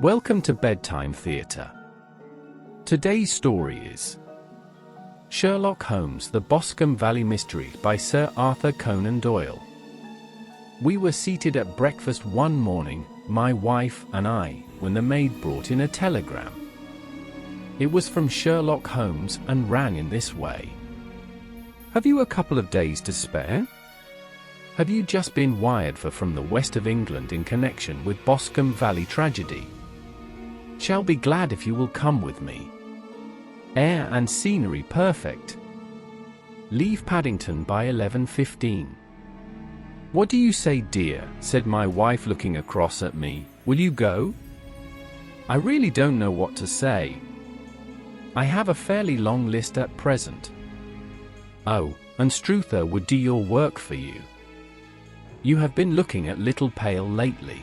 Welcome to Bedtime Theatre. Today's story is Sherlock Holmes, The Boscombe Valley Mystery by Sir Arthur Conan Doyle. We were seated at breakfast one morning, my wife and I, when the maid brought in a telegram. It was from Sherlock Holmes and ran in this way. Have you a couple of days to spare? Have you just been wired for from the west of England in connection with Boscombe Valley tragedy? Shall be glad if you will come with me. Air and scenery perfect. Leave Paddington by 11:15. What do you say, dear? Said my wife, looking across at me. Will you go? I really don't know what to say. I have a fairly long list at present. Oh, and Struther would do your work for you. You have been looking a little pale lately.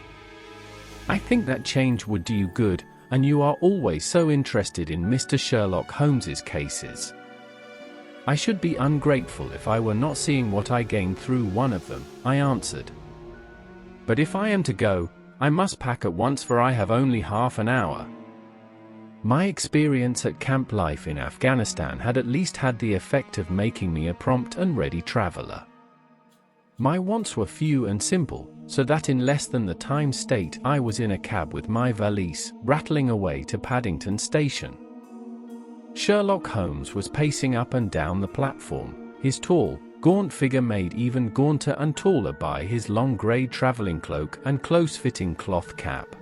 I think that change would do you good, and you are always so interested in Mr. Sherlock Holmes's cases. I should be ungrateful if I were not seeing what I gained through one of them, I answered. But if I am to go, I must pack at once, for I have only half an hour. My experience at camp life in Afghanistan had at least had the effect of making me a prompt and ready traveler. My wants were few and simple, so that in less than the time state I was in a cab with my valise, rattling away to Paddington Station. Sherlock Holmes was pacing up and down the platform, his tall, gaunt figure made even gaunter and taller by his long grey travelling cloak and close-fitting cloth cap.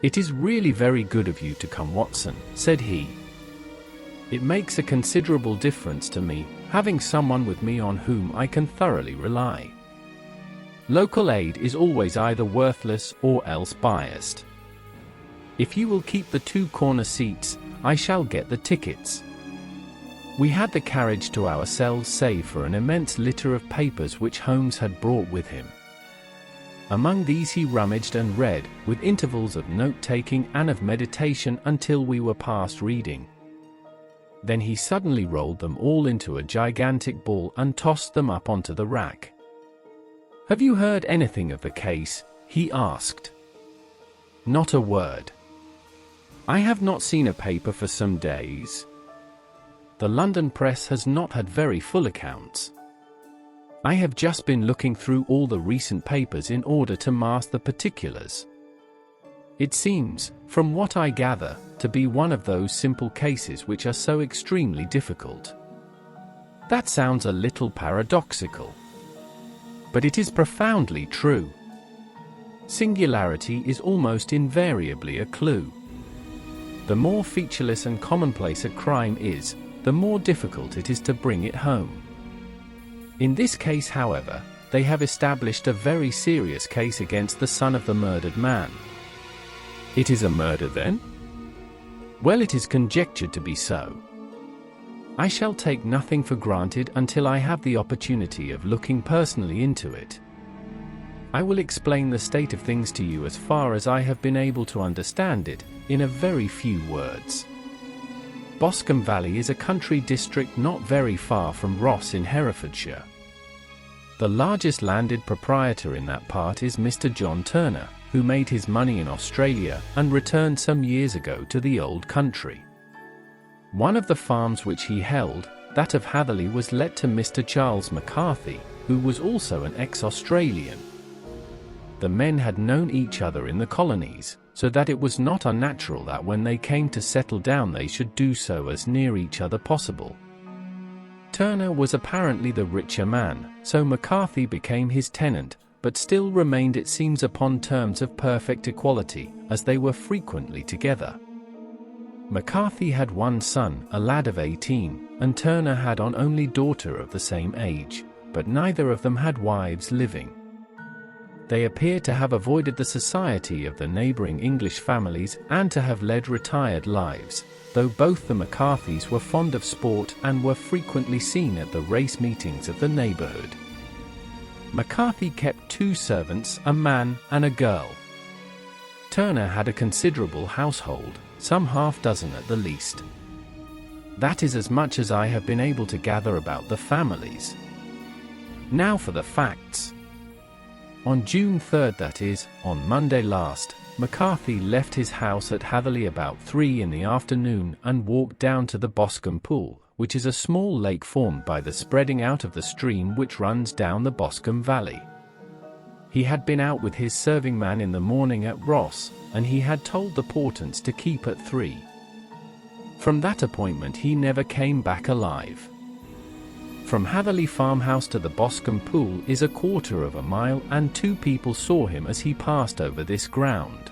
"It is really very good of you to come, Watson," said he. "It makes a considerable difference to me, having someone with me on whom I can thoroughly rely. Local aid is always either worthless or else biased. If you will keep the two corner seats, I shall get the tickets." We had the carriage to ourselves save for an immense litter of papers which Holmes had brought with him. Among these he rummaged and read, with intervals of note-taking and of meditation, until we were past reading. Then he suddenly rolled them all into a gigantic ball and tossed them up onto the rack. "Have you heard anything of the case?" he asked. "Not a word. I have not seen a paper for some days. The London press has not had very full accounts. I have just been looking through all the recent papers in order to mask the particulars. It seems, from what I gather, to be one of those simple cases which are so extremely difficult." That sounds a little paradoxical. But it is profoundly true. Singularity is almost invariably a clue. The more featureless and commonplace a crime is, the more difficult it is to bring it home. In this case, however, they have established a very serious case against the son of the murdered man. It is a murder, then? Well, it is conjectured to be so. I shall take nothing for granted until I have the opportunity of looking personally into it. I will explain the state of things to you as far as I have been able to understand it, in a very few words. Boscombe Valley is a country district not very far from Ross in Herefordshire. The largest landed proprietor in that part is Mr. John Turner, who made his money in Australia and returned some years ago to the old country. One of the farms which he held, that of Hatherley, was let to Mr. Charles McCarthy, who was also an ex-Australian. The men had known each other in the colonies, so that it was not unnatural that when they came to settle down they should do so as near each other possible. Turner was apparently the richer man, so McCarthy became his tenant, but still remained, it seems, upon terms of perfect equality, as they were frequently together. McCarthy had one son, a lad of 18, and Turner had an only daughter of the same age, but neither of them had wives living. They appear to have avoided the society of the neighbouring English families and to have led retired lives, though both the McCarthys were fond of sport and were frequently seen at the race meetings of the neighbourhood. McCarthy kept two servants, a man and a girl. Turner had a considerable household, some half-dozen at the least. That is as much as I have been able to gather about the families. Now for the facts. On June 3rd, that is, on Monday last, McCarthy left his house at Hatherley about 3 in the afternoon and walked down to the Boscombe pool, which is a small lake formed by the spreading out of the stream which runs down the Boscombe Valley. He had been out with his serving man in the morning at Ross, and he had told the portents to keep at 3. From that appointment he never came back alive. From Hatherley farmhouse to the Boscombe pool is a quarter of a mile, and 2 people saw him as he passed over this ground.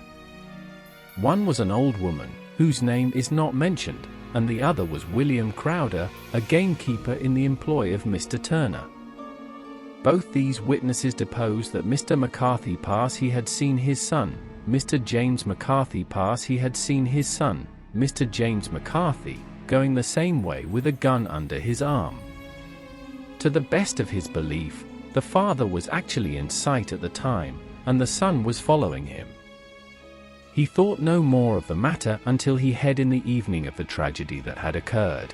One was an old woman, whose name is not mentioned, and the other was William Crowder, a gamekeeper in the employ of Mr. Turner. Both these witnesses deposed that Mr. McCarthy pass he had seen his son, Mr. James McCarthy pass he had seen his son, Mr. James McCarthy, going the same way with a gun under his arm. To the best of his belief, the father was actually in sight at the time, and the son was following him. He thought no more of the matter until he had in the evening of the tragedy that had occurred.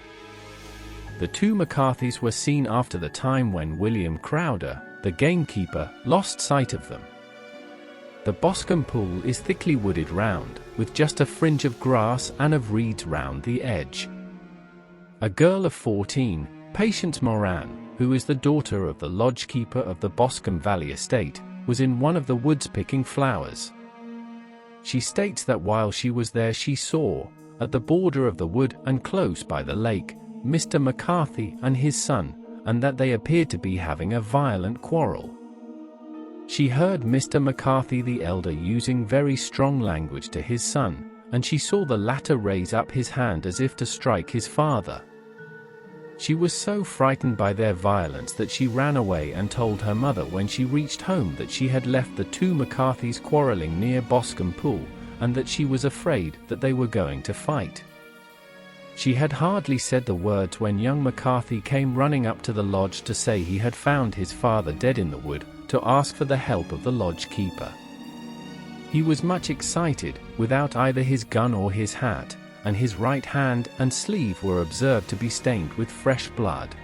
The 2 McCarthys were seen after the time when William Crowder, the gamekeeper, lost sight of them. The Boscombe pool is thickly wooded round, with just a fringe of grass and of reeds round the edge. A girl of 14, Patience Moran, who is the daughter of the lodge-keeper of the Boscombe Valley estate, was in one of the woods picking flowers. She states that while she was there she saw, at the border of the wood and close by the lake, Mr. McCarthy and his son, and that they appeared to be having a violent quarrel. She heard Mr. McCarthy the elder using very strong language to his son, and she saw the latter raise up his hand as if to strike his father. She was so frightened by their violence that she ran away and told her mother when she reached home that she had left the 2 McCarthys quarreling near Boscombe pool, and that she was afraid that they were going to fight. She had hardly said the words when young McCarthy came running up to the lodge to say he had found his father dead in the wood, to ask for the help of the lodge keeper. He was much excited, without either his gun or his hat, and his right hand and sleeve were observed to be stained with fresh blood.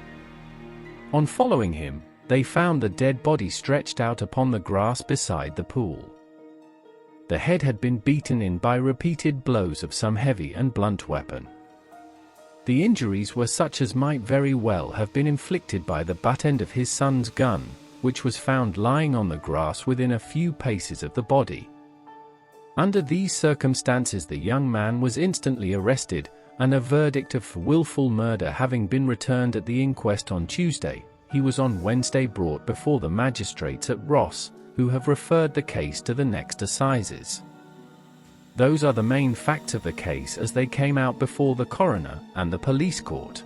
On following him, they found the dead body stretched out upon the grass beside the pool. The head had been beaten in by repeated blows of some heavy and blunt weapon. The injuries were such as might very well have been inflicted by the butt end of his son's gun, which was found lying on the grass within a few paces of the body. Under these circumstances the young man was instantly arrested, and a verdict of wilful murder having been returned at the inquest on Tuesday, he was on Wednesday brought before the magistrates at Ross, who have referred the case to the next assizes. Those are the main facts of the case as they came out before the coroner and the police court.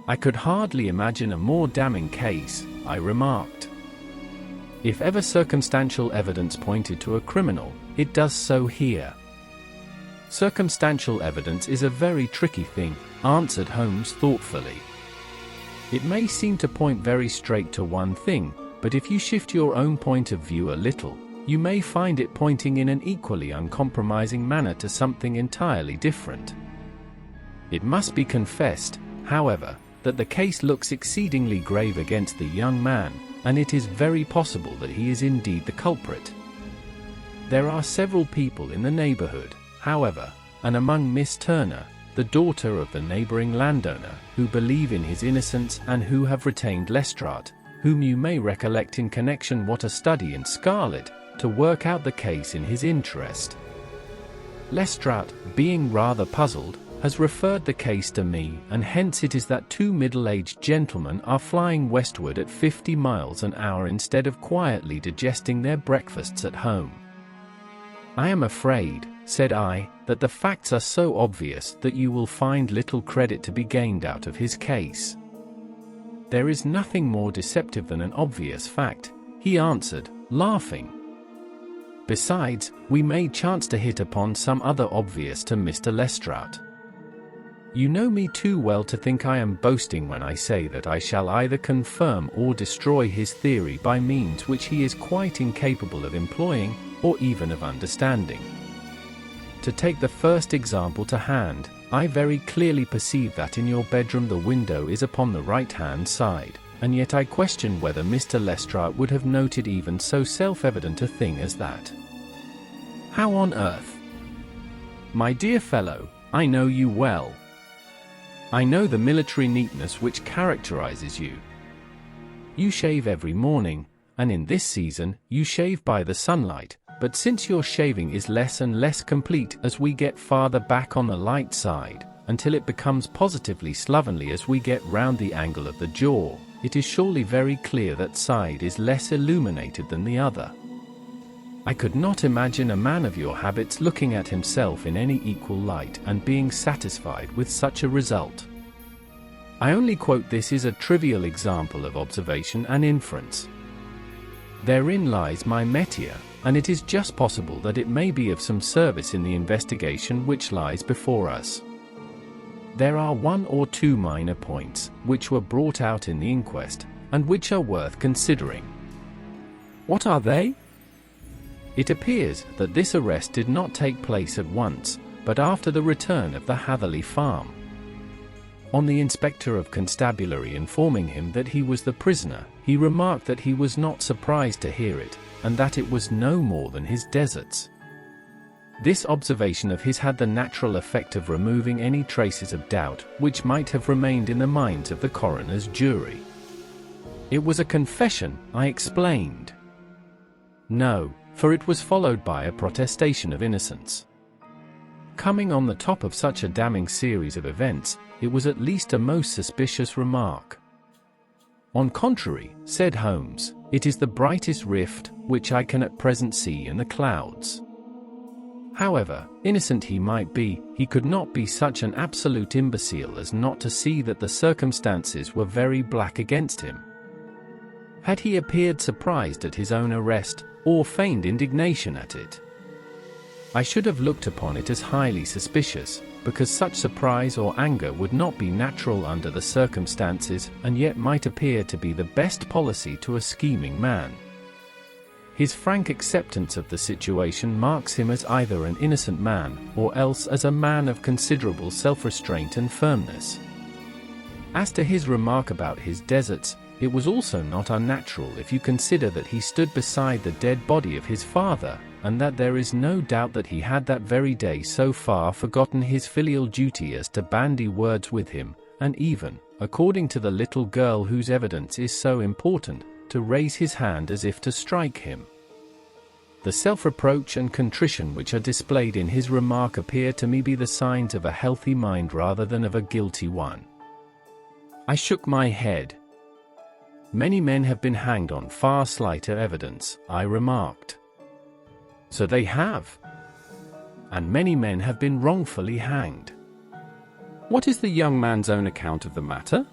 I could hardly imagine a more damning case, I remarked. If ever circumstantial evidence pointed to a criminal, it does so here. Circumstantial evidence is a very tricky thing, answered Holmes thoughtfully. It may seem to point very straight to one thing, but if you shift your own point of view a little, you may find it pointing in an equally uncompromising manner to something entirely different. It must be confessed, however, that the case looks exceedingly grave against the young man, and it is very possible that he is indeed the culprit. There are several people in the neighborhood, however, and among Miss Turner, the daughter of the neighboring landowner, who believe in his innocence and who have retained Lestrade, whom you may recollect in connection what a study in scarlet, to work out the case in his interest. Lestrade, being rather puzzled, has referred the case to me, and hence it is that 2 middle-aged gentlemen are flying westward at 50 miles an hour instead of quietly digesting their breakfasts at home. I am afraid, said I, that the facts are so obvious that you will find little credit to be gained out of his case. There is nothing more deceptive than an obvious fact, he answered, laughing. Besides, we may chance to hit upon some other obvious to Mr. Lestrade. You know me too well to think I am boasting when I say that I shall either confirm or destroy his theory by means which he is quite incapable of employing, or even of understanding. To take the first example to hand, I very clearly perceive that in your bedroom the window is upon the right-hand side, and yet I question whether Mr. Lestrade would have noted even so self-evident a thing as that. How on earth? My dear fellow, I know you well. I know the military neatness which characterizes you. You shave every morning, and in this season, you shave by the sunlight, but since your shaving is less and less complete as we get farther back on the light side, until it becomes positively slovenly as we get round the angle of the jaw, it is surely very clear that side is less illuminated than the other. I could not imagine a man of your habits looking at himself in any equal light and being satisfied with such a result. I only quote this as a trivial example of observation and inference. Therein lies my métier, and it is just possible that it may be of some service in the investigation which lies before us. There are one or two minor points which were brought out in the inquest, and which are worth considering. What are they? It appears that this arrest did not take place at once, but after the return of the Hatherley farm. On the inspector of constabulary informing him that he was the prisoner, he remarked that he was not surprised to hear it, and that it was no more than his deserts. This observation of his had the natural effect of removing any traces of doubt which might have remained in the minds of the coroner's jury. It was a confession, I explained. No, for it was followed by a protestation of innocence. Coming on the top of such a damning series of events, it was at least a most suspicious remark. On contrary, said Holmes, it is the brightest rift which I can at present see in the clouds. However innocent he might be, he could not be such an absolute imbecile as not to see that the circumstances were very black against him. Had he appeared surprised at his own arrest, or feigned indignation at it? I should have looked upon it as highly suspicious, because such surprise or anger would not be natural under the circumstances, and yet might appear to be the best policy to a scheming man. His frank acceptance of the situation marks him as either an innocent man, or else as a man of considerable self-restraint and firmness. As to his remark about his deserts, it was also not unnatural if you consider that he stood beside the dead body of his father, and that there is no doubt that he had that very day so far forgotten his filial duty as to bandy words with him, and even, according to the little girl whose evidence is so important, to raise his hand as if to strike him. The self-reproach and contrition which are displayed in his remark appear to me be the signs of a healthy mind rather than of a guilty one. I shook my head. Many men have been hanged on far slighter evidence, I remarked. So they have. And many men have been wrongfully hanged. What is the young man's own account of the matter?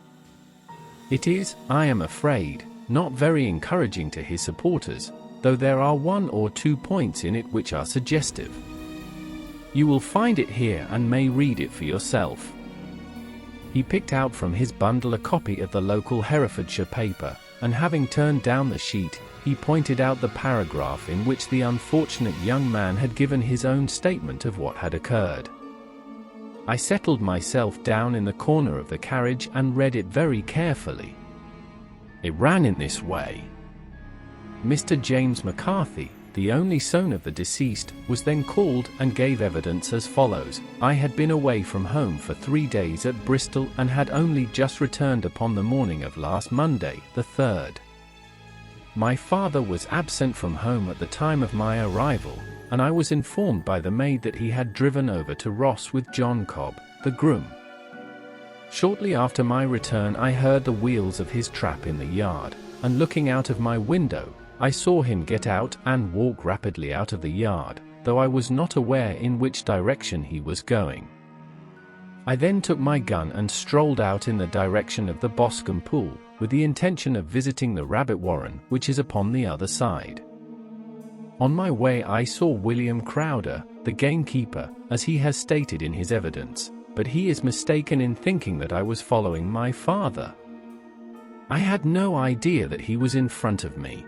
It is, I am afraid, not very encouraging to his supporters, though there are one or two points in it which are suggestive. You will find it here and may read it for yourself. He picked out from his bundle a copy of the local Herefordshire paper, and having turned down the sheet, he pointed out the paragraph in which the unfortunate young man had given his own statement of what had occurred. I settled myself down in the corner of the carriage and read it very carefully. It ran in this way. Mr. James McCarthy, the only son of the deceased, was then called and gave evidence as follows. I had been away from home for 3 days at Bristol and had only just returned upon the morning of last Monday, the 3rd. My father was absent from home at the time of my arrival, and I was informed by the maid that he had driven over to Ross with John Cobb, the groom. Shortly after my return I heard the wheels of his trap in the yard, and looking out of my window, I saw him get out and walk rapidly out of the yard, though I was not aware in which direction he was going. I then took my gun and strolled out in the direction of the Boscombe pool, with the intention of visiting the rabbit warren which is upon the other side. On my way I saw William Crowder, the gamekeeper, as he has stated in his evidence, but he is mistaken in thinking that I was following my father. I had no idea that he was in front of me.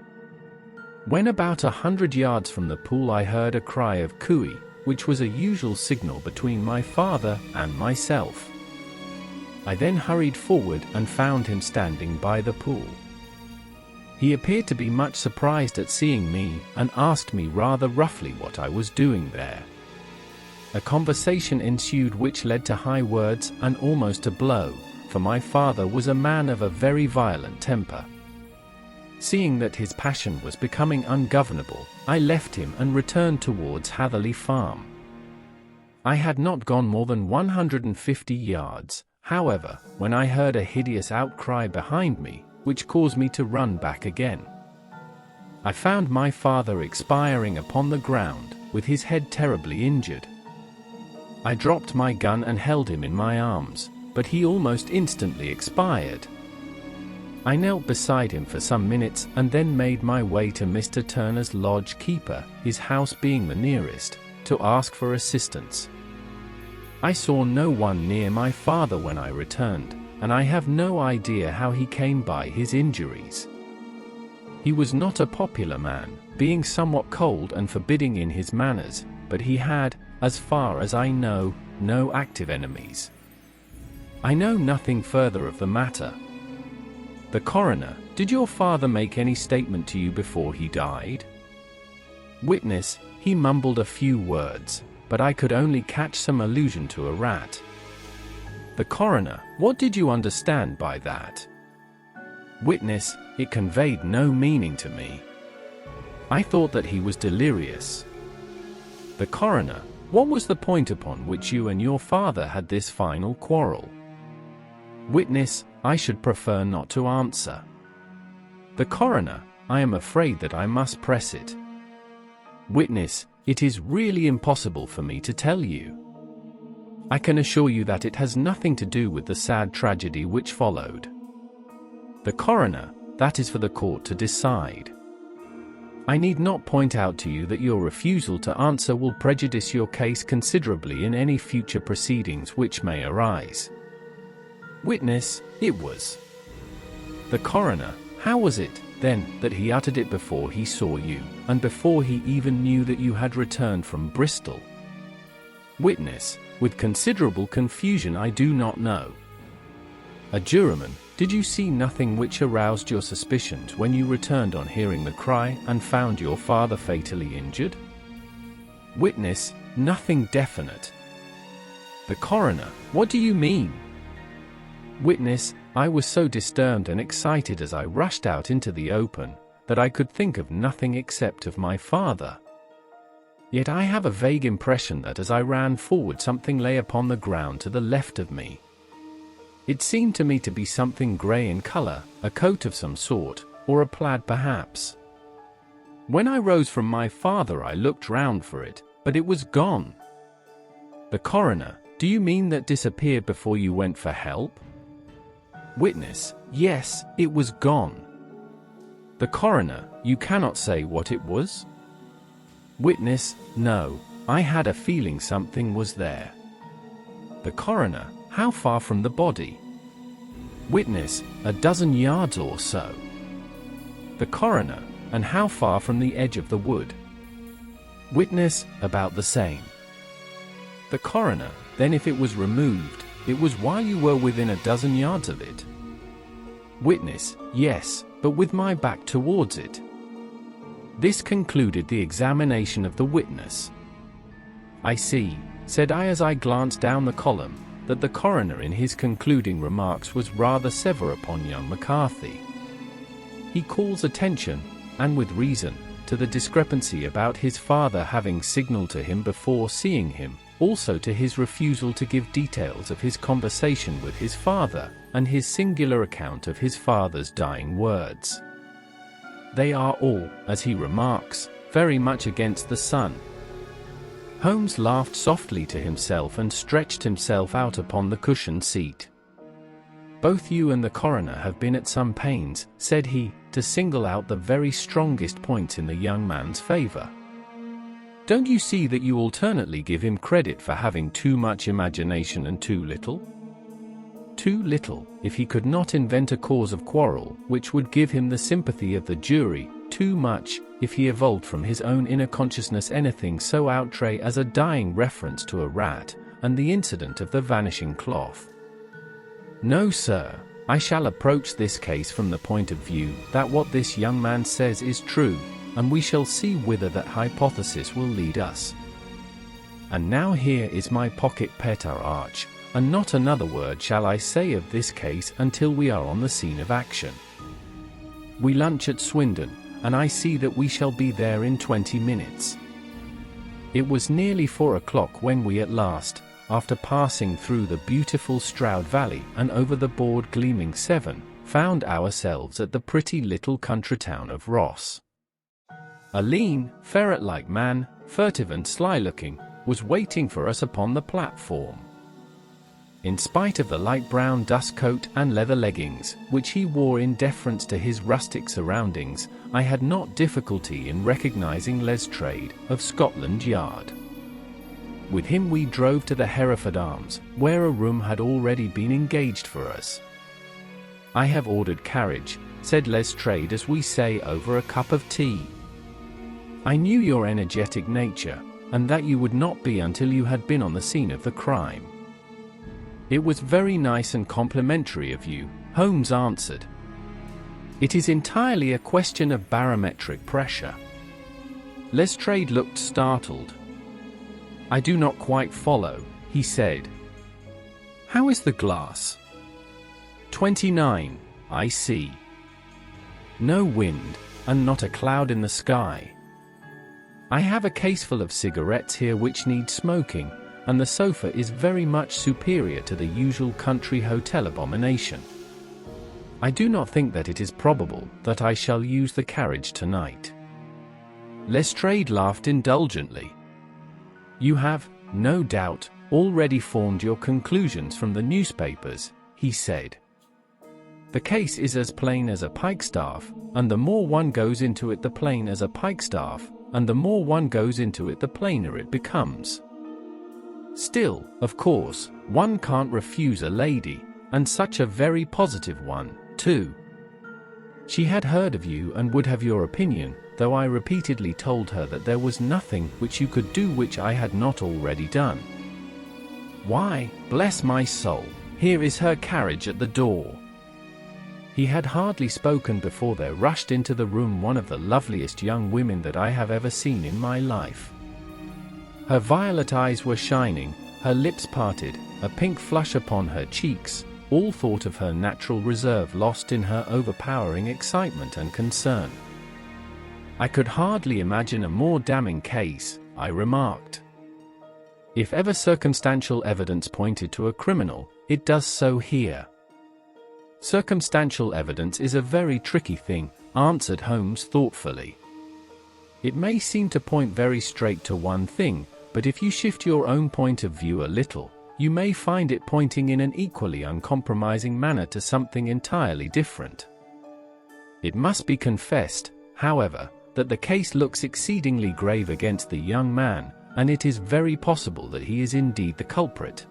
When about 100 yards from the pool I heard a cry of cooey, which was a usual signal between my father and myself. I then hurried forward and found him standing by the pool. He appeared to be much surprised at seeing me, and asked me rather roughly what I was doing there. A conversation ensued which led to high words and almost a blow, for my father was a man of a very violent temper. Seeing that his passion was becoming ungovernable, I left him and returned towards Hatherley Farm. I had not gone more than 150 yards, however, when I heard a hideous outcry behind me, which caused me to run back again. I found my father expiring upon the ground, with his head terribly injured. I dropped my gun and held him in my arms, but he almost instantly expired. I knelt beside him for some minutes and then made my way to Mr. Turner's lodge keeper, his house being the nearest, to ask for assistance. I saw no one near my father when I returned, and I have no idea how he came by his injuries. He was not a popular man, being somewhat cold and forbidding in his manners, but he had, as far as I know, no active enemies. I know nothing further of the matter. The coroner: did your father make any statement to you before he died? Witness: he mumbled a few words, but I could only catch some allusion to a rat. The coroner: what did you understand by that? Witness: it conveyed no meaning to me. I thought that he was delirious. The coroner: what was the point upon which you and your father had this final quarrel? Witness: I should prefer not to answer. The coroner: I am afraid that I must press it. Witness: it is really impossible for me to tell you. I can assure you that it has nothing to do with the sad tragedy which followed. The coroner: that is for the court to decide. I need not point out to you that your refusal to answer will prejudice your case considerably in any future proceedings which may arise. Witness: it was. The coroner: how was it, then, that he uttered it before he saw you, and before he even knew that you had returned from Bristol? Witness: with considerable confusion, I do not know. A juryman: did you see nothing which aroused your suspicions when you returned on hearing the cry and found your father fatally injured? Witness: nothing definite. The coroner: what do you mean? Witness: I was so disturbed and excited as I rushed out into the open, that I could think of nothing except of my father. Yet I have a vague impression that as I ran forward something lay upon the ground to the left of me. It seemed to me to be something grey in colour, a coat of some sort, or a plaid perhaps. When I rose from my father I looked round for it, but it was gone. The coroner: do you mean that disappeared before you went for help? Witness: yes, it was gone. The coroner: you cannot say what it was? Witness: no, I had a feeling something was there. The coroner: how far from the body? Witness: a dozen yards or so. The coroner: and how far from the edge of the wood? Witness: about the same. The coroner: then if it was removed, it was while you were within a dozen yards of it? Witness: yes, but with my back towards it. This concluded the examination of the witness. I see, said I as I glanced down the column, that the coroner in his concluding remarks was rather severe upon young McCarthy. He calls attention, and with reason, to the discrepancy about his father having signaled to him before seeing him, also to his refusal to give details of his conversation with his father, and his singular account of his father's dying words. They are all, as he remarks, very much against the sun. Holmes laughed softly to himself and stretched himself out upon the cushioned seat. Both you and the coroner have been at some pains, said he, to single out the very strongest points in the young man's favour. Don't you see that you alternately give him credit for having too much imagination and too little? Too little, if he could not invent a cause of quarrel which would give him the sympathy of the jury; too much, if he evolved from his own inner consciousness anything so outre as a dying reference to a rat, and the incident of the vanishing cloth. No, sir, I shall approach this case from the point of view that what this young man says is true, and we shall see whither that hypothesis will lead us. And now here is my pocket petard, and not another word shall I say of this case until we are on the scene of action. We lunch at Swindon, and I see that we shall be there in 20 minutes. It was nearly 4 o'clock when we at last, after passing through the beautiful Stroud Valley and over the broad gleaming Severn, found ourselves at the pretty little country town of Ross. A lean, ferret-like man, furtive and sly-looking, was waiting for us upon the platform. In spite of the light brown dust coat and leather leggings, which he wore in deference to his rustic surroundings, I had not difficulty in recognizing Lestrade, of Scotland Yard. With him we drove to the Hereford Arms, where a room had already been engaged for us. "I have ordered carriage," said Lestrade as we say over a cup of tea. "I knew your energetic nature, and that you would not be until you had been on the scene of the crime." "It was very nice and complimentary of you," Holmes answered. "It is entirely a question of barometric pressure." Lestrade looked startled. "I do not quite follow," he said. "How is the glass?" 29, I see. No wind, and not a cloud in the sky. I have a caseful of cigarettes here which need smoking, and the sofa is very much superior to the usual country hotel abomination. I do not think that it is probable that I shall use the carriage tonight." Lestrade laughed indulgently. "You have, no doubt, already formed your conclusions from the newspapers," he said. "The case is as plain as a pikestaff, and the more one goes into it the plain as a pikestaff, and the more one goes into it the plainer it becomes. Still, of course, one can't refuse a lady, and such a very positive one, too. She had heard of you and would have your opinion, though I repeatedly told her that there was nothing which you could do which I had not already done. Why, bless my soul, here is her carriage at the door." He had hardly spoken before there rushed into the room one of the loveliest young women that I have ever seen in my life. Her violet eyes were shining, her lips parted, a pink flush upon her cheeks, all thought of her natural reserve lost in her overpowering excitement and concern. "I could hardly imagine a more damning case," I remarked. "If ever circumstantial evidence pointed to a criminal, it does so here." "Circumstantial evidence is a very tricky thing," answered Holmes thoughtfully. "It may seem to point very straight to one thing, but if you shift your own point of view a little, you may find it pointing in an equally uncompromising manner to something entirely different. It must be confessed, however, that the case looks exceedingly grave against the young man, and it is very possible that he is indeed the culprit.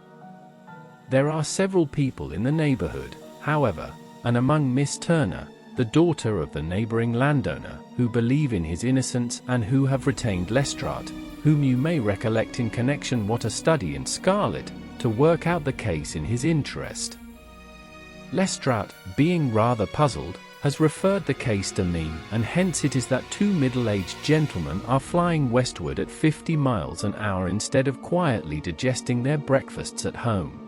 There are several people in the neighborhood, however, and among Miss Turner, the daughter of the neighboring landowner, who believe in his innocence and who have retained Lestrade, whom you may recollect in connection what a study in scarlet, to work out the case in his interest. Lestrade, being rather puzzled, has referred the case to me, and hence it is that two middle-aged gentlemen are flying westward at 50 miles an hour instead of quietly digesting their breakfasts at home.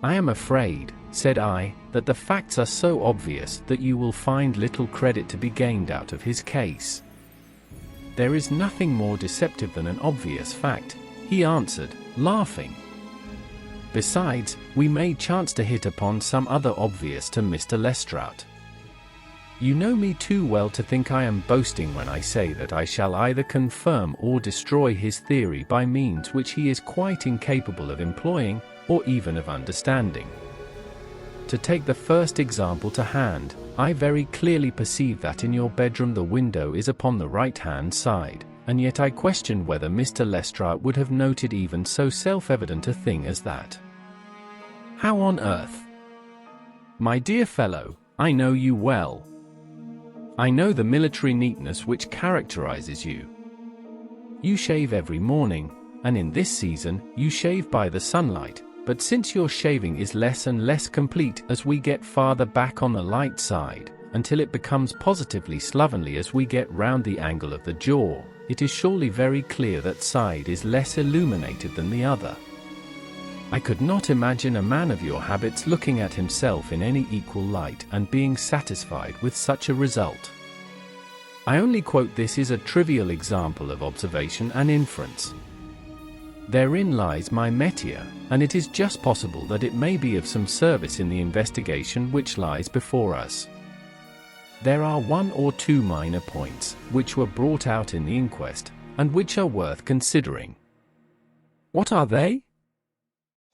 I am afraid," said I, "that the facts are so obvious that you will find little credit to be gained out of his case." "There is nothing more deceptive than an obvious fact," he answered, laughing. "Besides, we may chance to hit upon some other obvious to Mr. Lestrade. You know me too well to think I am boasting when I say that I shall either confirm or destroy his theory by means which he is quite incapable of employing, or even of understanding. To take the first example to hand, I very clearly perceive that in your bedroom the window is upon the right-hand side, and yet I question whether Mr. Lestrade would have noted even so self-evident a thing as that. How on earth? My dear fellow, I know you well. I know the military neatness which characterizes you. You shave every morning, and in this season, you shave by the sunlight, but since your shaving is less and less complete as we get farther back on the light side, until it becomes positively slovenly as we get round the angle of the jaw, it is surely very clear that side is less illuminated than the other. I could not imagine a man of your habits looking at himself in any equal light and being satisfied with such a result. I only quote this as a trivial example of observation and inference. Therein lies my métier, and it is just possible that it may be of some service in the investigation which lies before us. There are one or two minor points which were brought out in the inquest, and which are worth considering. What are they?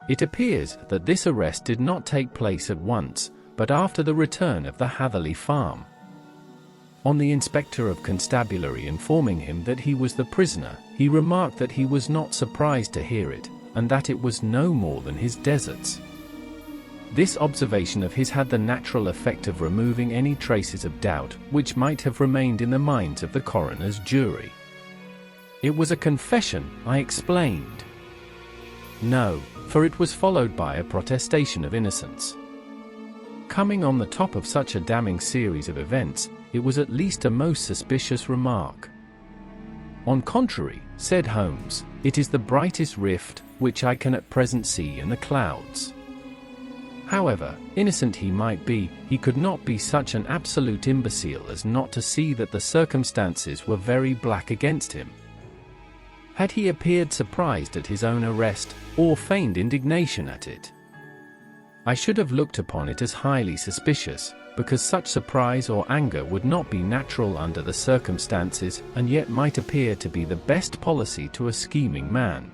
It appears that this arrest did not take place at once, but after the return of the Hatherley farm. On the inspector of constabulary informing him that he was the prisoner, he remarked that he was not surprised to hear it, and that it was no more than his deserts. This observation of his had the natural effect of removing any traces of doubt which might have remained in the minds of the coroner's jury. It was a confession, I explained. No, for it was followed by a protestation of innocence. Coming on the top of such a damning series of events, it was at least a most suspicious remark. On contrary, said Holmes, it is the brightest rift which I can at present see in the clouds. However innocent he might be, he could not be such an absolute imbecile as not to see that the circumstances were very black against him. Had he appeared surprised at his own arrest, or feigned indignation at it? I should have looked upon it as highly suspicious, because such surprise or anger would not be natural under the circumstances, and yet might appear to be the best policy to a scheming man.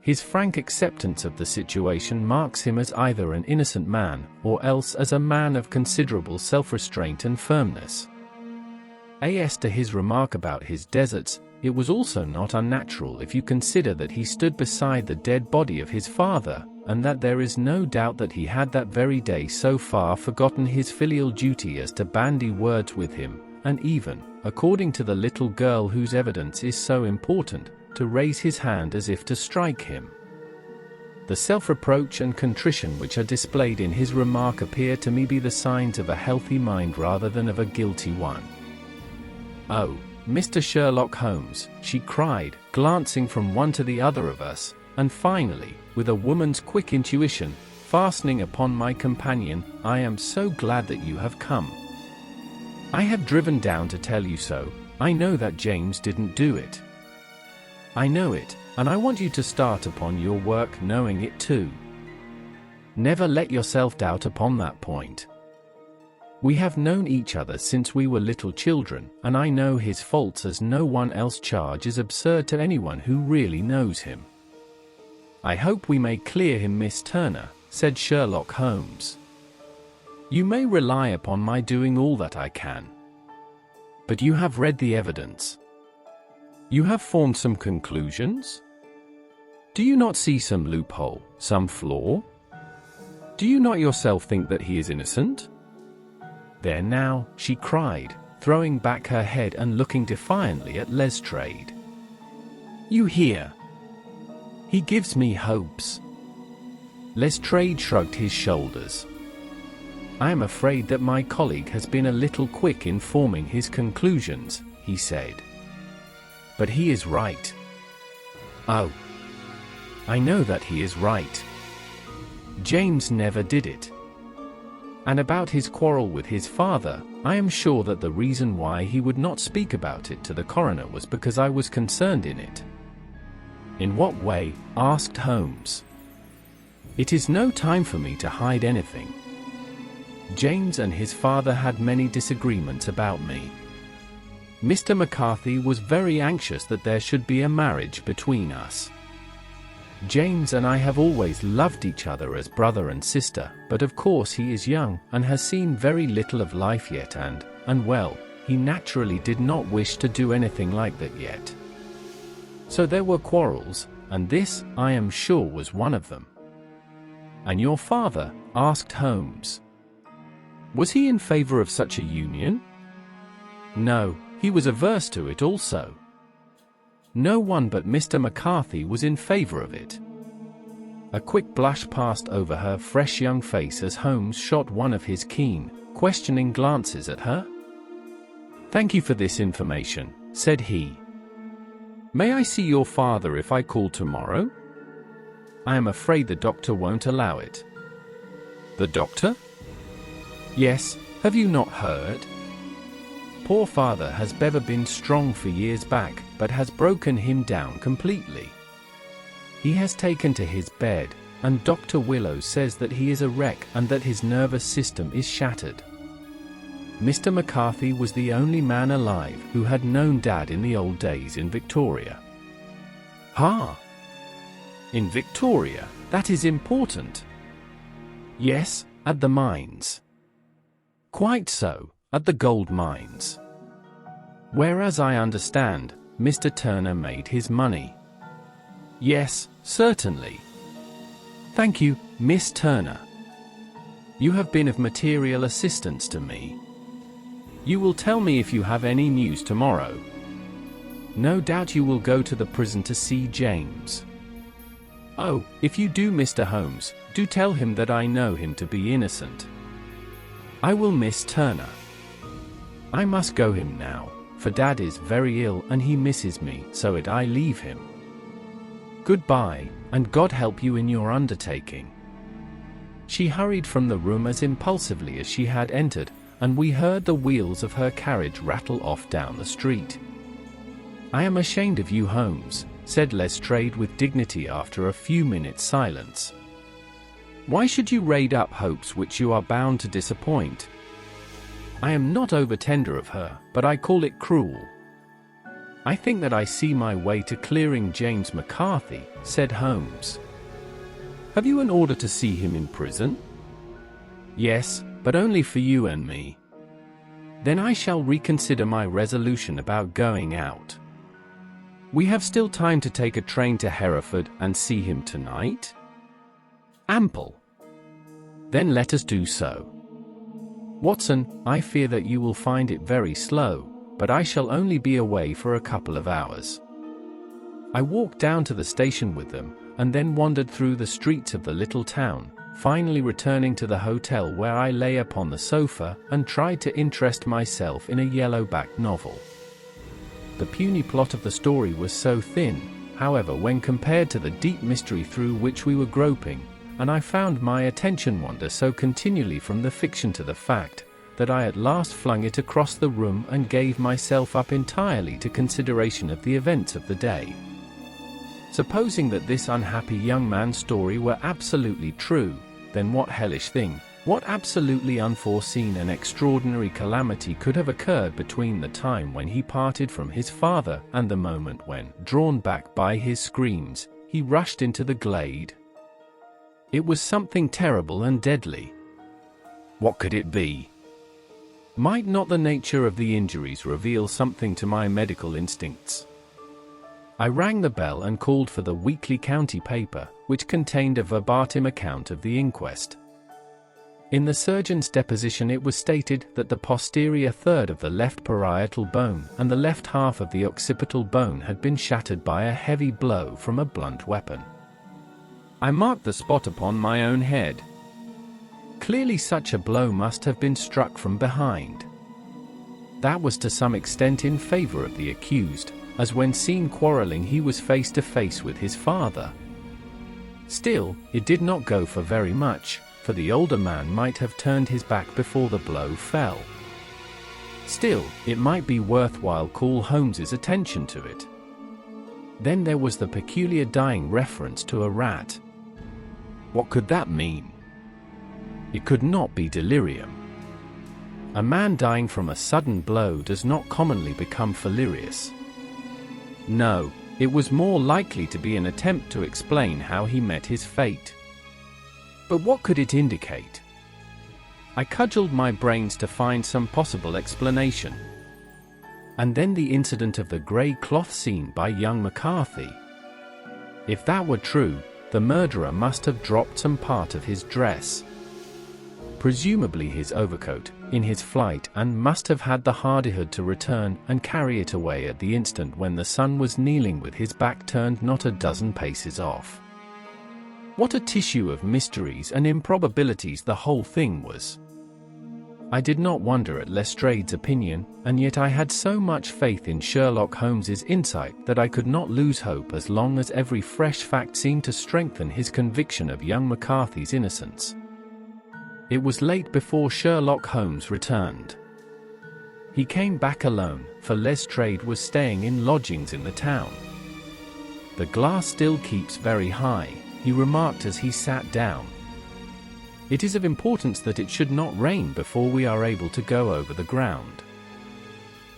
His frank acceptance of the situation marks him as either an innocent man, or else as a man of considerable self-restraint and firmness. As to his remark about his deserts, it was also not unnatural if you consider that he stood beside the dead body of his father, and that there is no doubt that he had that very day so far forgotten his filial duty as to bandy words with him, and even, according to the little girl whose evidence is so important, to raise his hand as if to strike him. The self-reproach and contrition which are displayed in his remark appear to me be the signs of a healthy mind rather than of a guilty one. "Oh, Mr. Sherlock Holmes," she cried, glancing from one to the other of us, and finally, with a woman's quick intuition, fastening upon my companion, "I am so glad that you have come. I have driven down to tell you so. I know that James didn't do it. I know it, and I want you to start upon your work knowing it too. Never let yourself doubt upon that point. We have known each other since we were little children, and I know his faults as no one else charge is absurd to anyone who really knows him. I hope we may clear him, Miss Turner," said Sherlock Holmes. "You may rely upon my doing all that I can. But you have read the evidence. You have formed some conclusions? Do you not see some loophole, some flaw? Do you not yourself think that he is innocent?" "There now," she cried, throwing back her head and looking defiantly at Lestrade. "You hear? He gives me hopes." Lestrade shrugged his shoulders. "I am afraid that my colleague has been a little quick in forming his conclusions," he said. "But he is right." "Oh, I know that he is right. James never did it. And about his quarrel with his father, I am sure that the reason why he would not speak about it to the coroner was because I was concerned in it." "In what way?" asked Holmes. "It is no time for me to hide anything. James and his father had many disagreements about me. Mr. McCarthy was very anxious that there should be a marriage between us. James and I have always loved each other as brother and sister, but of course he is young and has seen very little of life yet and well, he naturally did not wish to do anything like that yet. So there were quarrels, and this, I am sure, was one of them." "And your father?" asked Holmes. "Was he in favor of such a union?" "No, he was averse to it also. No one but Mr. McCarthy was in favor of it. A quick blush passed over her fresh young face as Holmes shot one of his keen, questioning glances at her. "Thank you for this information," said he. "May I see your father if I call tomorrow?" "I am afraid the doctor won't allow it." "The doctor?" "Yes, have you not heard? Poor father has never been strong for years back, but has broken him down completely. He has taken to his bed, and Dr. Willows says that he is a wreck and that his nervous system is shattered." Mr. McCarthy was the only man alive who had known Dad in the old days in Victoria. "Ha! In Victoria, that is important." "Yes, at the mines." "Quite so, at the gold mines. Whereas I understand, Mr. Turner made his money." "Yes, certainly." "Thank you, Miss Turner. You have been of material assistance to me. You will tell me if you have any news tomorrow. No doubt you will go to the prison to see James. Oh, if you do, Mr. Holmes, do tell him that I know him to be innocent. I will, Miss Turner. I must go him now, for Dad is very ill and he misses me, so I leave him. Goodbye, and God help you in your undertaking." She hurried from the room as impulsively as she had entered, and we heard the wheels of her carriage rattle off down the street. "I am ashamed of you, Holmes," said Lestrade with dignity after a few minutes' silence. "Why should you raid up hopes which you are bound to disappoint? I am not over-tender of her, but I call it cruel." "I think that I see my way to clearing James McCarthy," said Holmes. "Have you an order to see him in prison?" "Yes, but only for you and me." "Then I shall reconsider my resolution about going out." "We have still time to take a train to Hereford and see him tonight?" "Ample." "Then let us do so. Watson, I fear that you will find it very slow, but I shall only be away for a couple of hours." I walked down to the station with them, and then wandered through the streets of the little town, finally returning to the hotel where I lay upon the sofa and tried to interest myself in a yellow-backed novel. The puny plot of the story was so thin, however, when compared to the deep mystery through which we were groping, and I found my attention wander so continually from the fiction to the fact, that I at last flung it across the room and gave myself up entirely to consideration of the events of the day. Supposing that this unhappy young man's story were absolutely true, then what hellish thing, what absolutely unforeseen and extraordinary calamity could have occurred between the time when he parted from his father and the moment when, drawn back by his screams, he rushed into the glade? It was something terrible and deadly. What could it be? Might not the nature of the injuries reveal something to my medical instincts? I rang the bell and called for the weekly county paper, which contained a verbatim account of the inquest. In the surgeon's deposition it was stated that the posterior third of the left parietal bone and the left half of the occipital bone had been shattered by a heavy blow from a blunt weapon. I marked the spot upon my own head. Clearly such a blow must have been struck from behind. That was to some extent in favor of the accused, as when seen quarreling he was face to face with his father. Still, it did not go for very much, for the older man might have turned his back before the blow fell. Still, it might be worthwhile call Holmes's attention to it. Then there was the peculiar dying reference to a rat. What could that mean? It could not be delirium. A man dying from a sudden blow does not commonly become delirious. No, it was more likely to be an attempt to explain how he met his fate. But what could it indicate? I cudgeled my brains to find some possible explanation. And then the incident of the grey cloth seen by young McCarthy. If that were true, the murderer must have dropped some part of his dress, presumably his overcoat, in his flight, and must have had the hardihood to return and carry it away at the instant when the son was kneeling with his back turned not a dozen paces off. What a tissue of mysteries and improbabilities the whole thing was. I did not wonder at Lestrade's opinion, and yet I had so much faith in Sherlock Holmes's insight that I could not lose hope as long as every fresh fact seemed to strengthen his conviction of young McCarthy's innocence. It was late before Sherlock Holmes returned. He came back alone, for Lestrade was staying in lodgings in the town. "The glass still keeps very high," he remarked as he sat down. "It is of importance that it should not rain before we are able to go over the ground.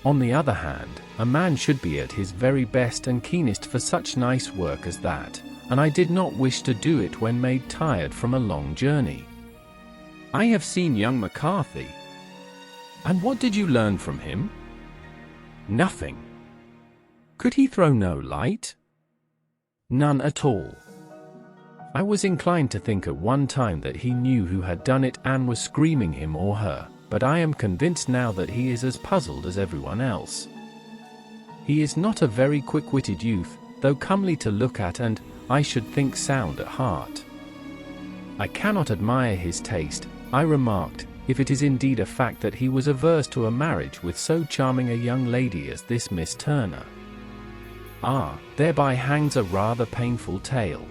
On the other hand, a man should be at his very best and keenest for such nice work as that, and I did not wish to do it when made tired from a long journey. I have seen young McCarthy." "And what did you learn from him?" "Nothing." "Could he throw no light?" "None at all. I was inclined to think at one time that he knew who had done it and was screaming him or her, but I am convinced now that he is as puzzled as everyone else. He is not a very quick-witted youth, though comely to look at and, I should think, sound at heart. I cannot admire his taste," I remarked, "if it is indeed a fact that he was averse to a marriage with so charming a young lady as this Miss Turner. Ah, thereby hangs a rather painful tale.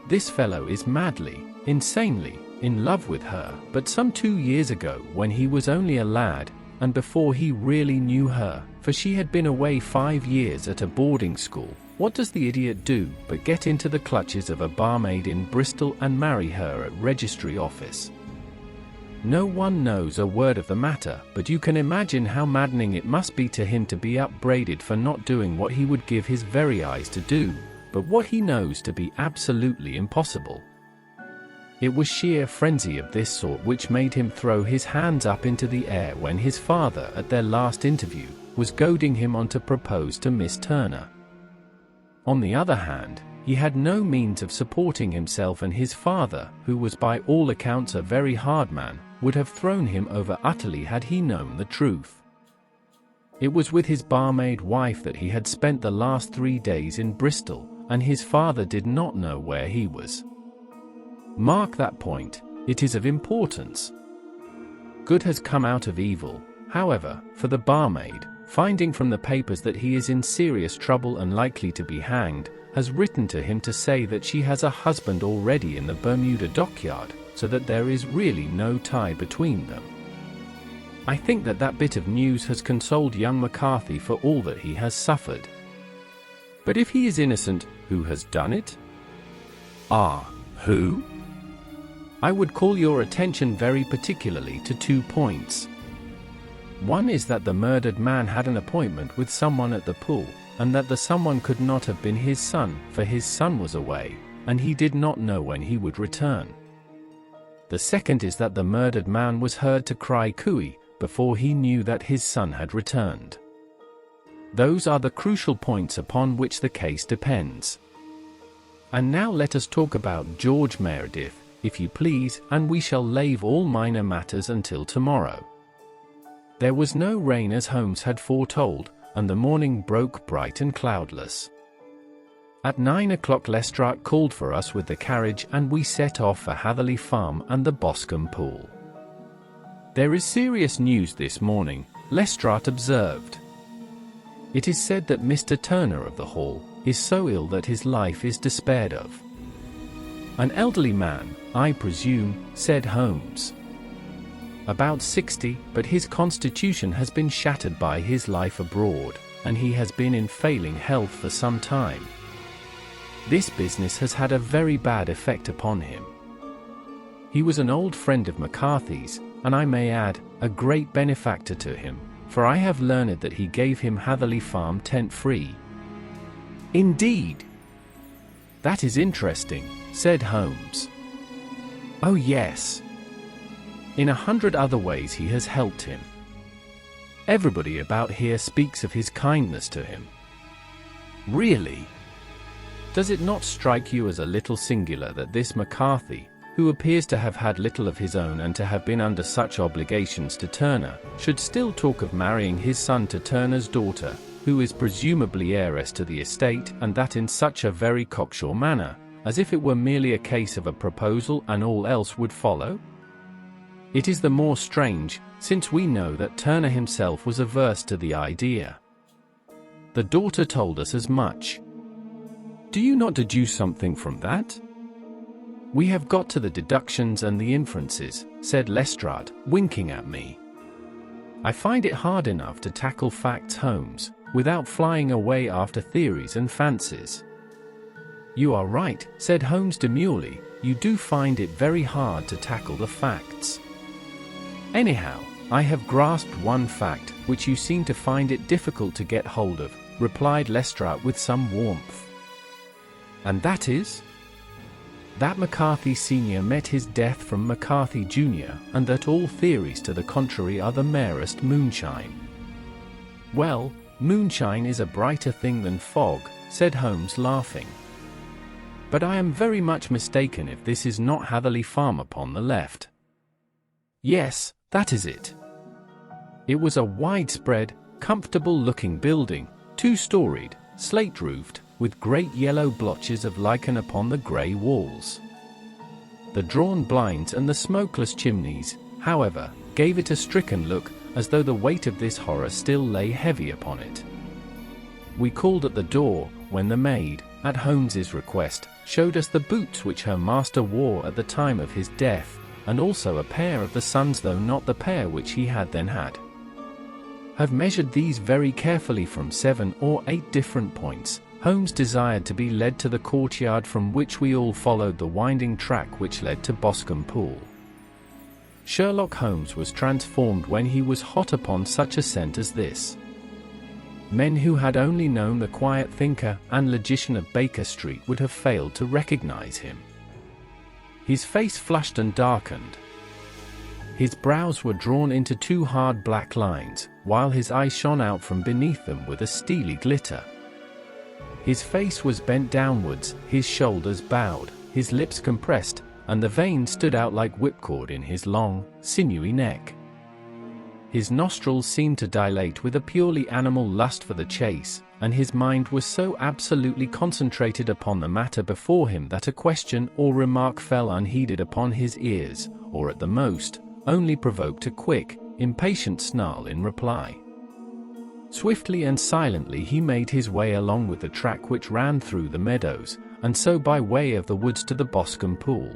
This fellow is madly, insanely, in love with her, but some 2 years ago, when he was only a lad, and before he really knew her, for she had been away 5 years at a boarding school, what does the idiot do but get into the clutches of a barmaid in Bristol and marry her at registry office? No one knows a word of the matter, but you can imagine how maddening it must be to him to be upbraided for not doing what he would give his very eyes to do, but what he knows to be absolutely impossible. It was sheer frenzy of this sort which made him throw his hands up into the air when his father, at their last interview, was goading him on to propose to Miss Turner. On the other hand, he had no means of supporting himself, and his father, who was by all accounts a very hard man, would have thrown him over utterly had he known the truth. It was with his barmaid wife that he had spent the last 3 days in Bristol, and his father did not know where he was. Mark that point, it is of importance. Good has come out of evil, however, for the barmaid, finding from the papers that he is in serious trouble and likely to be hanged, has written to him to say that she has a husband already in the Bermuda dockyard, so that there is really no tie between them. I think that that bit of news has consoled young McCarthy for all that he has suffered. But if he is innocent, who has done it? Ah, who? I would call your attention very particularly to 2 points. One is that the murdered man had an appointment with someone at the pool, and that the someone could not have been his son, for his son was away, and he did not know when he would return. The second is that the murdered man was heard to cry cooey before he knew that his son had returned. Those are the crucial points upon which the case depends. And now let us talk about George Meredith, if you please, and we shall leave all minor matters until tomorrow. There was no rain as Holmes had foretold, and the morning broke bright and cloudless. At 9 o'clock Lestrade called for us with the carriage, and we set off for Hatherley Farm and the Boscombe pool. "There is serious news this morning," Lestrade observed. "It is said that Mr. Turner of the Hall is so ill that his life is despaired of." "An elderly man, I presume," said Holmes. "About 60, but his constitution has been shattered by his life abroad, and he has been in failing health for some time. This business has had a very bad effect upon him. He was an old friend of McCarthy's, and I may add, a great benefactor to him, for I have learned that he gave him Hatherley Farm tent-free." "Indeed! That is interesting," said Holmes. "Oh yes. In 100 other ways he has helped him. Everybody about here speaks of his kindness to him." "Really? Does it not strike you as a little singular that this McCarthy, who appears to have had little of his own and to have been under such obligations to Turner, should still talk of marrying his son to Turner's daughter, who is presumably heiress to the estate, and that in such a very cocksure manner, as if it were merely a case of a proposal and all else would follow? It is the more strange, since we know that Turner himself was averse to the idea. The daughter told us as much. Do you not deduce something from that? We have got to the deductions and the inferences, said Lestrade, winking at me. I find it hard enough to tackle facts, Holmes, without flying away after theories and fancies. You are right, said Holmes demurely, you do find it very hard to tackle the facts. Anyhow, I have grasped one fact, which you seem to find it difficult to get hold of, replied Lestrade with some warmth. And that is? That McCarthy Sr. met his death from McCarthy Jr., and that all theories to the contrary are the merest moonshine. Well, moonshine is a brighter thing than fog, said Holmes, laughing. But I am very much mistaken if this is not Hatherley Farm upon the left. Yes, that is it. It was a widespread, comfortable-looking building, two-storied, slate-roofed, with great yellow blotches of lichen upon the grey walls. The drawn blinds and the smokeless chimneys, however, gave it a stricken look, as though the weight of this horror still lay heavy upon it. We called at the door, when the maid, at Holmes's request, showed us the boots which her master wore at the time of his death, and also a pair of the son's, though not the pair which he had then had. Have measured these very carefully from 7 or 8 different points. Holmes desired to be led to the courtyard, from which we all followed the winding track which led to Boscombe Pool. Sherlock Holmes was transformed when he was hot upon such a scent as this. Men who had only known the quiet thinker and logician of Baker Street would have failed to recognize him. His face flushed and darkened. His brows were drawn into 2 hard black lines, while his eyes shone out from beneath them with a steely glitter. His face was bent downwards, his shoulders bowed, his lips compressed, and the veins stood out like whipcord in his long, sinewy neck. His nostrils seemed to dilate with a purely animal lust for the chase, and his mind was so absolutely concentrated upon the matter before him that a question or remark fell unheeded upon his ears, or at the most, only provoked a quick, impatient snarl in reply. Swiftly and silently he made his way along with the track which ran through the meadows, and so by way of the woods to the Boscombe Pool.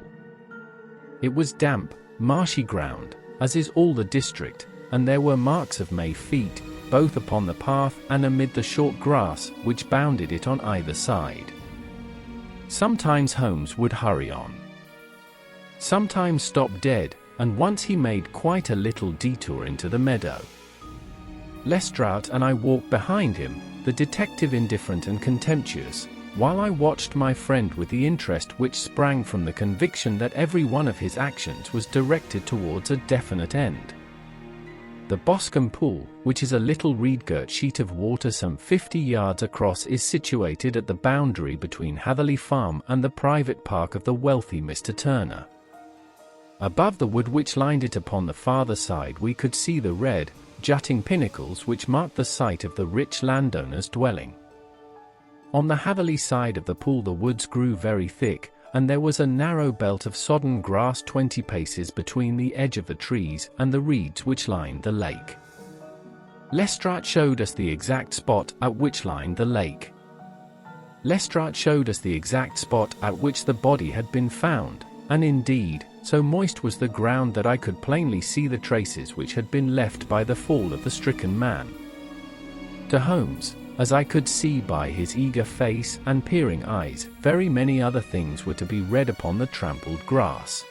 It was damp, marshy ground, as is all the district, and there were marks of May feet, both upon the path and amid the short grass which bounded it on either side. Sometimes Holmes would hurry on. Sometimes stop dead, and once he made quite a little detour into the meadow. Lestrade and I walked behind him, the detective indifferent and contemptuous, while I watched my friend with the interest which sprang from the conviction that every one of his actions was directed towards a definite end. The Boscombe Pool, which is a little reed-girt sheet of water some 50 yards across, is situated at the boundary between Hatherley Farm and the private park of the wealthy Mr. Turner. Above the wood which lined it upon the farther side we could see the red, jutting pinnacles which marked the site of the rich landowner's dwelling. On the Hatherley side of the pool the woods grew very thick, and there was a narrow belt of sodden grass 20 paces between the edge of the trees and the reeds which lined the lake. Lestrade showed us the exact spot at which lined the lake. Lestrade showed us the exact spot at which the body had been found, and indeed, so moist was the ground that I could plainly see the traces which had been left by the fall of the stricken man. To Holmes, as I could see by his eager face and peering eyes, very many other things were to be read upon the trampled grass.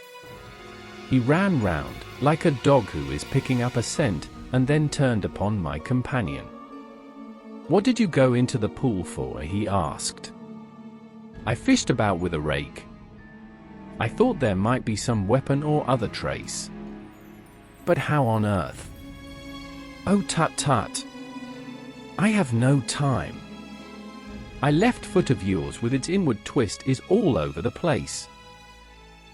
He ran round, like a dog who is picking up a scent, and then turned upon my companion. "What did you go into the pool for?" he asked. "I fished about with a rake. I thought there might be some weapon or other trace." "But how on earth?" "Oh, tut-tut. I have no time. A left foot of yours with its inward twist is all over the place.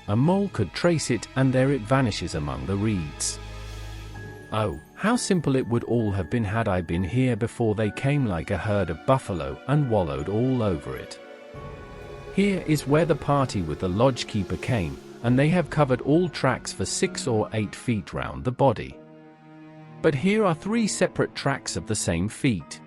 A mole could trace it, and there it vanishes among the reeds. Oh, how simple it would all have been had I been here before they came like a herd of buffalo and wallowed all over it." Here is where the party with the lodge-keeper came, and they have covered all tracks for 6 or 8 feet round the body. But here are 3 separate tracks of the same feet.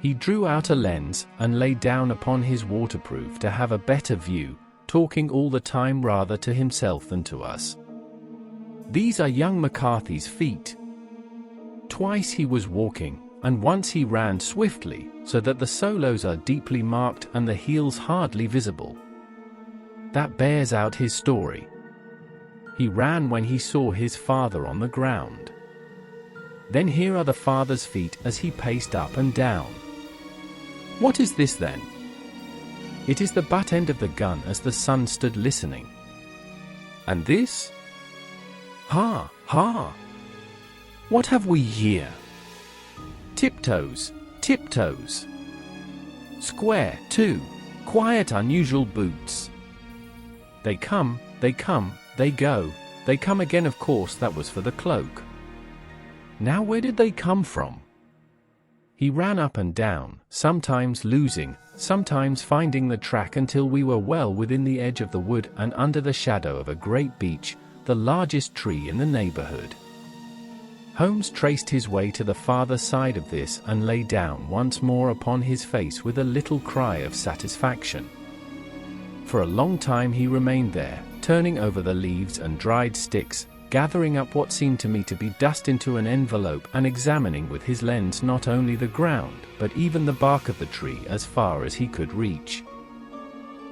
He drew out a lens and lay down upon his waterproof to have a better view, talking all the time rather to himself than to us. These are young McCarthy's feet. Twice he was walking, and once he ran swiftly, so that the soles are deeply marked and the heels hardly visible. That bears out his story. He ran when he saw his father on the ground. Then here are the father's feet as he paced up and down. What is this then? It is the butt end of the gun as the son stood listening. And this? Ha, ha! What have we here? Tiptoes, tiptoes. Square, too, quiet unusual boots. They come, they go, they come again. Of course that was for the cloak. Now where did they come from? He ran up and down, sometimes losing, sometimes finding the track until we were well within the edge of the wood and under the shadow of a great beech, the largest tree in the neighborhood. Holmes traced his way to the farther side of this and lay down once more upon his face with a little cry of satisfaction. For a long time he remained there, turning over the leaves and dried sticks, gathering up what seemed to me to be dust into an envelope and examining with his lens not only the ground, but even the bark of the tree as far as he could reach.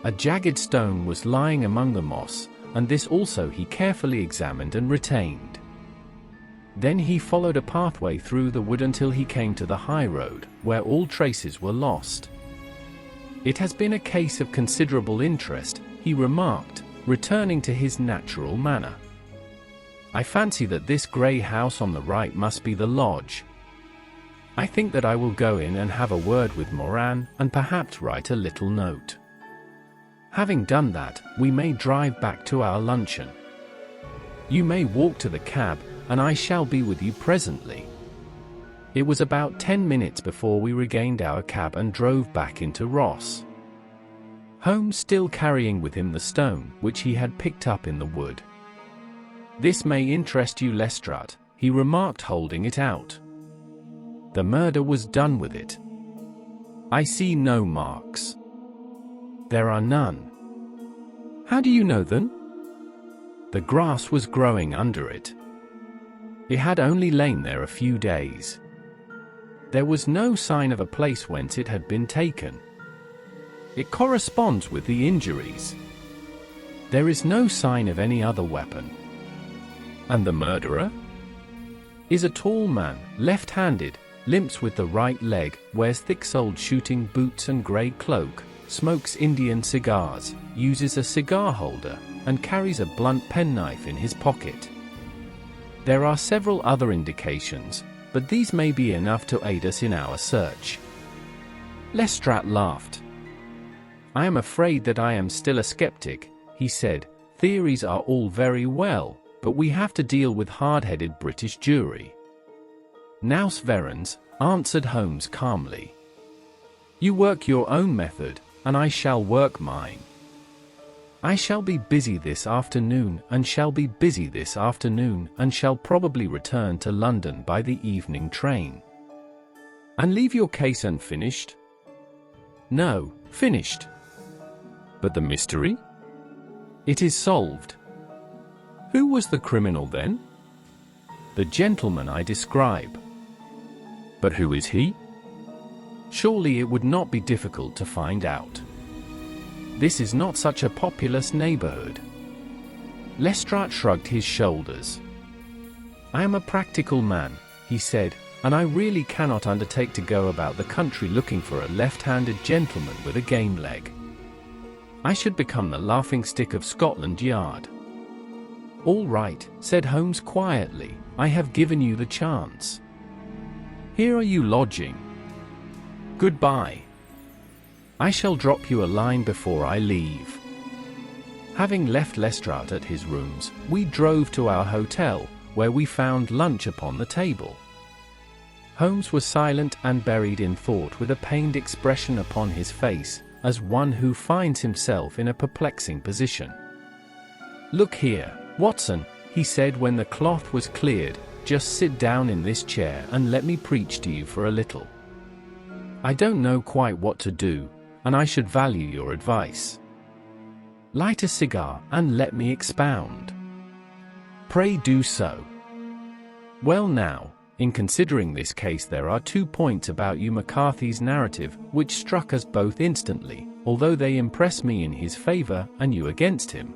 A jagged stone was lying among the moss, and this also he carefully examined and retained. Then he followed a pathway through the wood until he came to the high road, where all traces were lost. It has been a case of considerable interest, he remarked, returning to his natural manner. I fancy that this grey house on the right must be the lodge. I think that I will go in and have a word with Moran, and perhaps write a little note. Having done that, we may drive back to our luncheon. You may walk to the cab, and I shall be with you presently. It was about 10 minutes before we regained our cab and drove back into Ross. Holmes still carrying with him the stone which he had picked up in the wood. This may interest you, Lestrade, he remarked, holding it out. The murder was done with it. I see no marks. There are none. How do you know then? The grass was growing under it. It had only lain there a few days. There was no sign of a place whence it had been taken. It corresponds with the injuries. There is no sign of any other weapon. And the murderer? Is a tall man, left-handed, limps with the right leg, wears thick-soled shooting boots and grey cloak, smokes Indian cigars, uses a cigar holder, and carries a blunt penknife in his pocket. There are several other indications, but these may be enough to aid us in our search. Lestrade laughed. I am afraid that I am still a skeptic, he said. Theories are all very well, but we have to deal with hard-headed British jury. Nous verrons, answered Holmes calmly. You work your own method, and I shall work mine. I shall be busy this afternoon, and shall probably return to London by the evening train. And leave your case unfinished? No, finished. But the mystery? It is solved. Who was the criminal then? The gentleman I describe. But who is he? Surely it would not be difficult to find out. This is not such a populous neighborhood. Lestrade shrugged his shoulders. I am a practical man, he said, and I really cannot undertake to go about the country looking for a left-handed gentleman with a game leg. I should become the laughing-stick of Scotland Yard. All right, said Holmes quietly, I have given you the chance. Here are you lodging. Goodbye. I shall drop you a line before I leave. Having left Lestrade at his rooms, we drove to our hotel, where we found lunch upon the table. Holmes was silent and buried in thought with a pained expression upon his face, as one who finds himself in a perplexing position. "Look here, Watson," he said when the cloth was cleared, "just sit down in this chair and let me preach to you for a little. I don't know quite what to do, and I should value your advice. Light a cigar and let me expound." "Pray do so." "Well now, in considering this case there are 2 points about you McCarthy's narrative which struck us both instantly, although they impress me in his favor and you against him.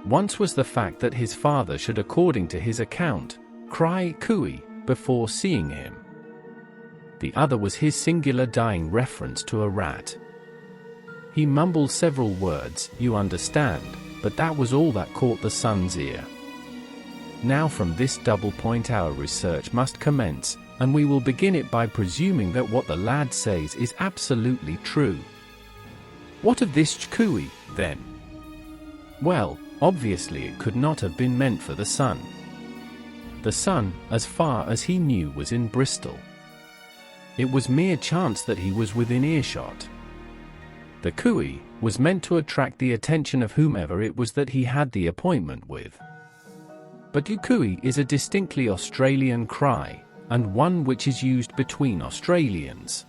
Once was the fact that his father should, according to his account, cry cooey before seeing him. The other was his singular dying reference to a rat. He mumbled several words, you understand, but that was all that caught the son's ear. Now from this double point our research must commence, and we will begin it by presuming that what the lad says is absolutely true. What of this cooey, then? Well, obviously it could not have been meant for the son. The son, as far as he knew, was in Bristol. It was mere chance that he was within earshot. The cooey was meant to attract the attention of whomever it was that he had the appointment with. But cooey is a distinctly Australian cry, and one which is used between Australians.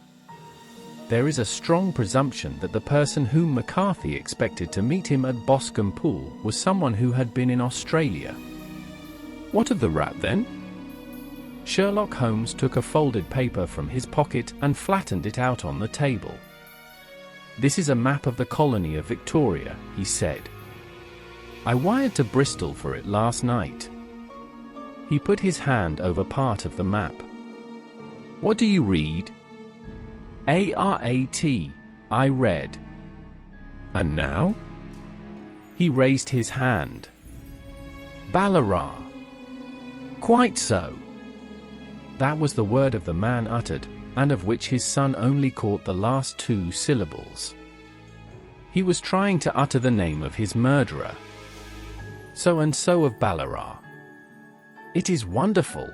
There is a strong presumption that the person whom McCarthy expected to meet him at Boscombe Pool was someone who had been in Australia. What of the rat then? Sherlock Holmes took a folded paper from his pocket and flattened it out on the table. "This is a map of the colony of Victoria," he said. "I wired to Bristol for it last night." He put his hand over part of the map. "What do you read?" "ARAT, I read." "And now?" He raised his hand. "Ballarat." "Quite so." That was the word of the man uttered, and of which his son only caught the last 2 syllables. He was trying to utter the name of his murderer. "So-and-so of Ballarat." "It is wonderful!"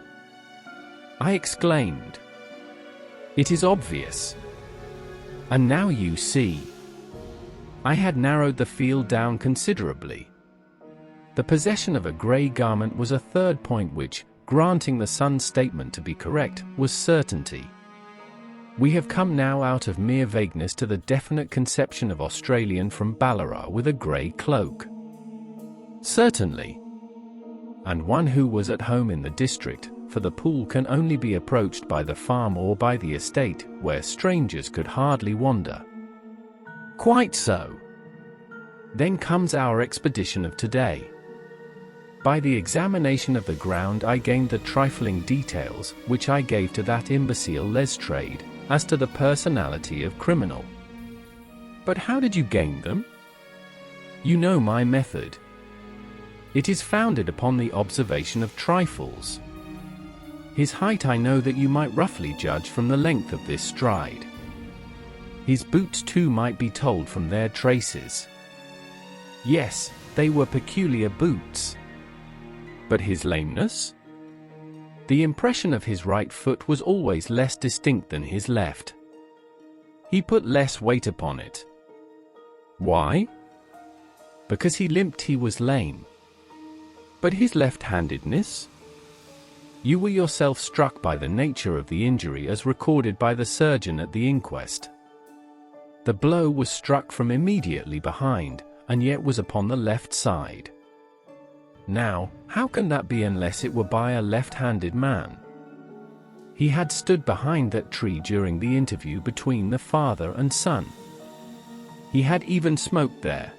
I exclaimed. "It is obvious. And now you see." I had narrowed the field down considerably. The possession of a grey garment was a third point which, granting the son's statement to be correct, was certainty. We have come now out of mere vagueness to the definite conception of Australian from Ballarat with a grey cloak. Certainly. And one who was at home in the district, for the pool can only be approached by the farm or by the estate, where strangers could hardly wander. Quite so. Then comes our expedition of today. By the examination of the ground I gained the trifling details, which I gave to that imbecile Lestrade, as to the personality of criminal. But how did you gain them? You know my method. It is founded upon the observation of trifles. His height I know that you might roughly judge from the length of this stride. His boots too might be told from their traces. Yes, they were peculiar boots. But his lameness? The impression of his right foot was always less distinct than his left. He put less weight upon it. Why? Because he limped he was lame. But his left-handedness? You were yourself struck by the nature of the injury as recorded by the surgeon at the inquest. The blow was struck from immediately behind, and yet was upon the left side. Now, how can that be unless it were by a left-handed man? He had stood behind that tree during the interview between the father and son. He had even smoked there.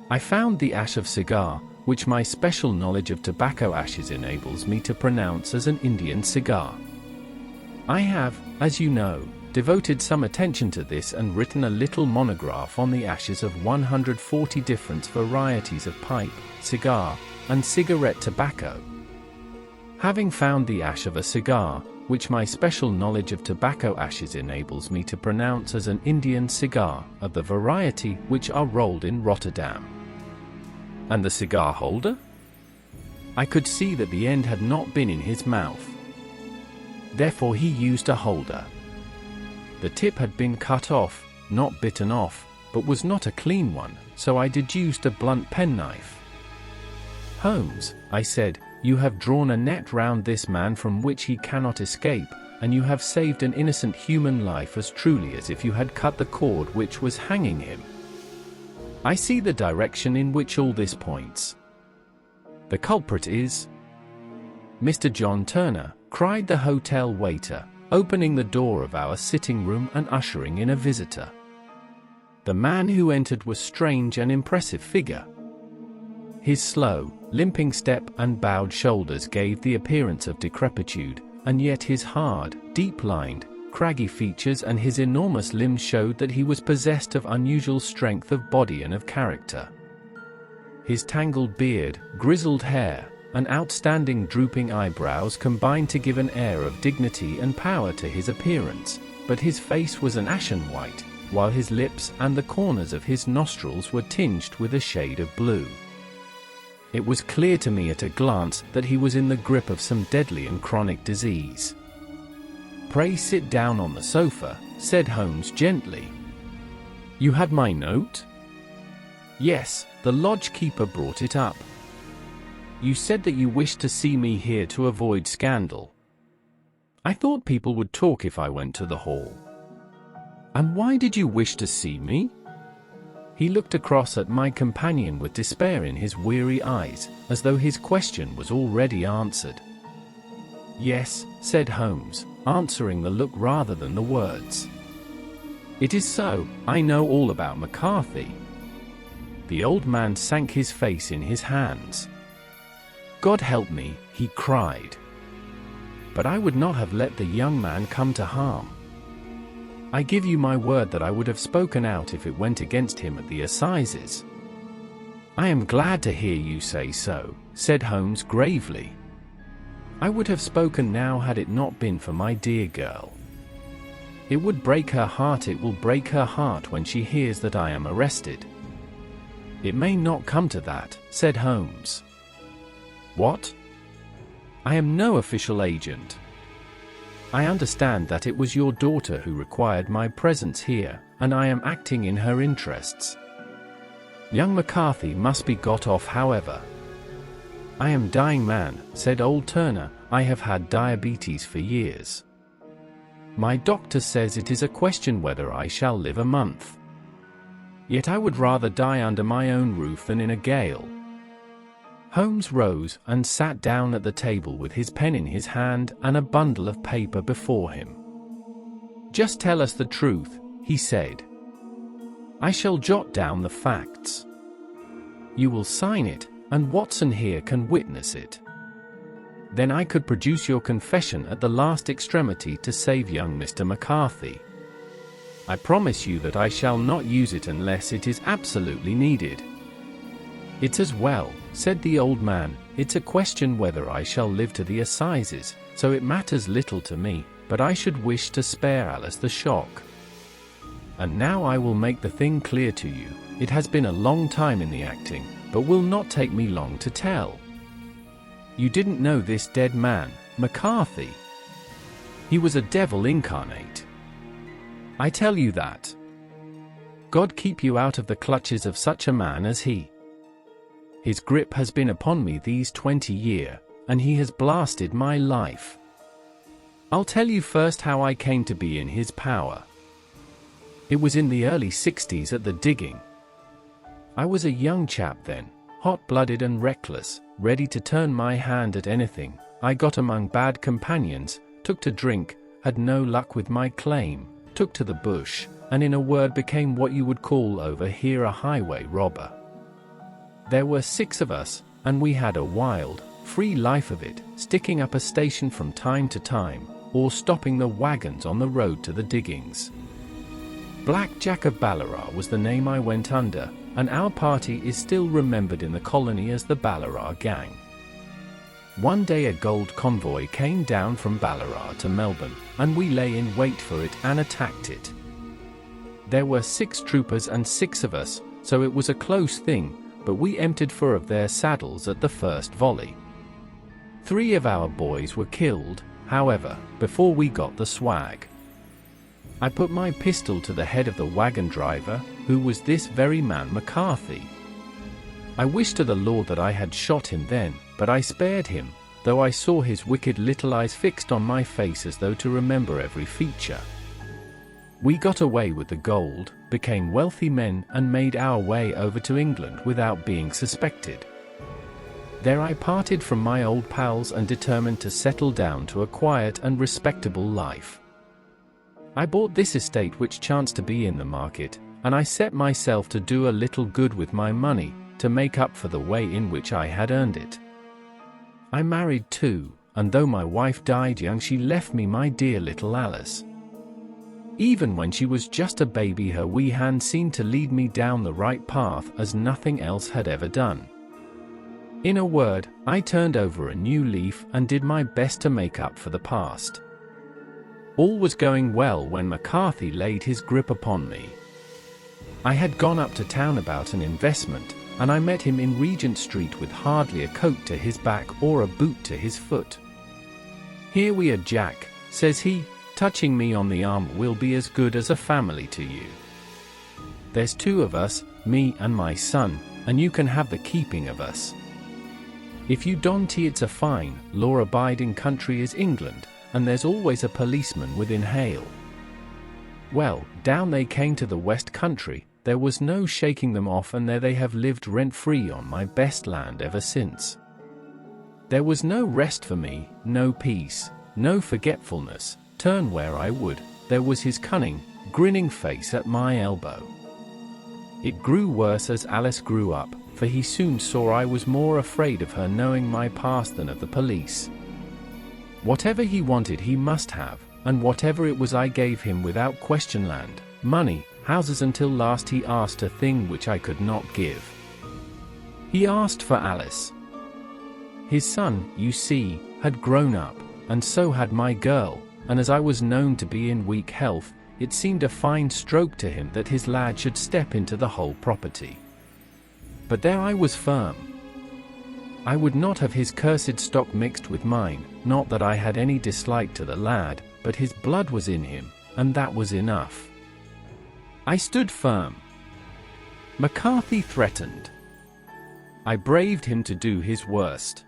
I found the ash of cigar, which my special knowledge of tobacco ashes enables me to pronounce as an Indian cigar. I have, as you know, devoted some attention to this and written a little monograph on the ashes of 140 different varieties of pipe, cigar, and cigarette tobacco. Having found the ash of a cigar, which my special knowledge of tobacco ashes enables me to pronounce as an Indian cigar, of the variety which are rolled in Rotterdam. And the cigar holder? I could see that the end had not been in his mouth. Therefore he used a holder. The tip had been cut off, not bitten off, but was not a clean one, so I deduced a blunt penknife. "Holmes," I said, "you have drawn a net round this man from which he cannot escape, and you have saved an innocent human life as truly as if you had cut the cord which was hanging him. I see the direction in which all this points. The culprit is—" "Mr. John Turner," cried the hotel waiter, opening the door of our sitting room and ushering in a visitor. The man who entered was a strange and impressive figure. His slow, limping step and bowed shoulders gave the appearance of decrepitude, and yet his hard, deep-lined, craggy features and his enormous limbs showed that he was possessed of unusual strength of body and of character. His tangled beard, grizzled hair, and outstanding drooping eyebrows combined to give an air of dignity and power to his appearance, but his face was an ashen white, while his lips and the corners of his nostrils were tinged with a shade of blue. It was clear to me at a glance that he was in the grip of some deadly and chronic disease. "Pray sit down on the sofa," said Holmes gently. "You had my note?" "Yes, the lodge-keeper brought it up. You said that you wished to see me here to avoid scandal. I thought people would talk if I went to the hall." "And why did you wish to see me?" He looked across at my companion with despair in his weary eyes, as though his question was already answered. "Yes," said Holmes, answering the look rather than the words. "It is so. I know all about McCarthy." The old man sank his face in his hands. "God help me," he cried. "But I would not have let the young man come to harm. I give you my word that I would have spoken out if it went against him at the assizes." "I am glad to hear you say so," said Holmes gravely. "I would have spoken now had it not been for my dear girl. It would break her heart, it will break her heart when she hears that I am arrested." "It may not come to that," said Holmes. "What?" "I am no official agent. I understand that it was your daughter who required my presence here, and I am acting in her interests. Young McCarthy must be got off, however." "I am dying man," said old Turner. "I have had diabetes for years. My doctor says it is a question whether I shall live a month. Yet I would rather die under my own roof than in a gale." Holmes rose and sat down at the table with his pen in his hand and a bundle of paper before him. "Just tell us the truth," he said. "I shall jot down the facts. You will sign it, and Watson here can witness it. Then I could produce your confession at the last extremity to save young Mr. McCarthy. I promise you that I shall not use it unless it is absolutely needed." "It's as well," said the old man. "It's a question whether I shall live to the assizes, so it matters little to me, but I should wish to spare Alice the shock. And now I will make the thing clear to you. It has been a long time in the acting, but will not take me long to tell. You didn't know this dead man, McCarthy. He was a devil incarnate. I tell you that. God keep you out of the clutches of such a man as he. His grip has been upon me these 20 years, and he has blasted my life. I'll tell you first how I came to be in his power. It was in the early 60s at the digging. I was a young chap then, hot-blooded and reckless, ready to turn my hand at anything. I got among bad companions, took to drink, had no luck with my claim, took to the bush, and in a word became what you would call over here a highway robber. There were 6 of us, and we had a wild, free life of it, sticking up a station from time to time, or stopping the wagons on the road to the diggings. Black Jack of Ballarat was the name I went under, and our party is still remembered in the colony as the Ballarat Gang. One day a gold convoy came down from Ballarat to Melbourne, and we lay in wait for it and attacked it. There were 6 troopers and 6 of us, so it was a close thing, but we emptied 4 of their saddles at the first volley. 3 of our boys were killed, however, before we got the swag. I put my pistol to the head of the wagon driver, who was this very man McCarthy. I wish to the Lord that I had shot him then, but I spared him, though I saw his wicked little eyes fixed on my face as though to remember every feature. We got away with the gold, became wealthy men, and made our way over to England without being suspected. There I parted from my old pals and determined to settle down to a quiet and respectable life. I bought this estate which chanced to be in the market, and I set myself to do a little good with my money, to make up for the way in which I had earned it. I married too, and though my wife died young, she left me my dear little Alice. Even when she was just a baby, her wee hand seemed to lead me down the right path as nothing else had ever done. In a word, I turned over a new leaf and did my best to make up for the past. All was going well when McCarthy laid his grip upon me. I had gone up to town about an investment, and I met him in Regent Street with hardly a coat to his back or a boot to his foot. "Here we are, Jack," says he, touching me on the arm. "We'll be as good as a family to you. There's two of us, me and my son, and you can have the keeping of us. If you don't, it's a fine, law-abiding country is England, and there's always a policeman within hail." Well, down they came to the West Country. There was no shaking them off, and there they have lived rent-free on my best land ever since. There was no rest for me, no peace, no forgetfulness. Turn where I would, there was his cunning, grinning face at my elbow. It grew worse as Alice grew up, for he soon saw I was more afraid of her knowing my past than of the police. Whatever he wanted he must have, and whatever it was I gave him without question: land, money, houses, until last he asked a thing which I could not give. He asked for Alice. His son, you see, had grown up, and so had my girl, and as I was known to be in weak health, it seemed a fine stroke to him that his lad should step into the whole property. But there I was firm. I would not have his cursed stock mixed with mine, not that I had any dislike to the lad, but his blood was in him, and that was enough. I stood firm. McCarthy threatened. I braved him to do his worst.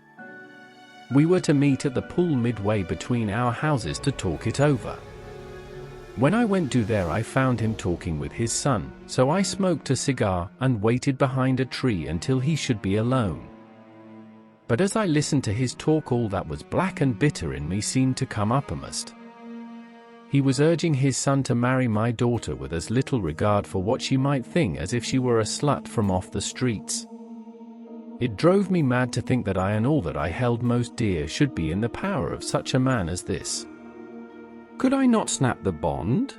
We were to meet at the pool midway between our houses to talk it over. When I went to there I found him talking with his son, so I smoked a cigar and waited behind a tree until he should be alone. But as I listened to his talk, all that was black and bitter in me seemed to come uppermost. He was urging his son to marry my daughter with as little regard for what she might think as if she were a slut from off the streets. It drove me mad to think that I and all that I held most dear should be in the power of such a man as this. Could I not snap the bond?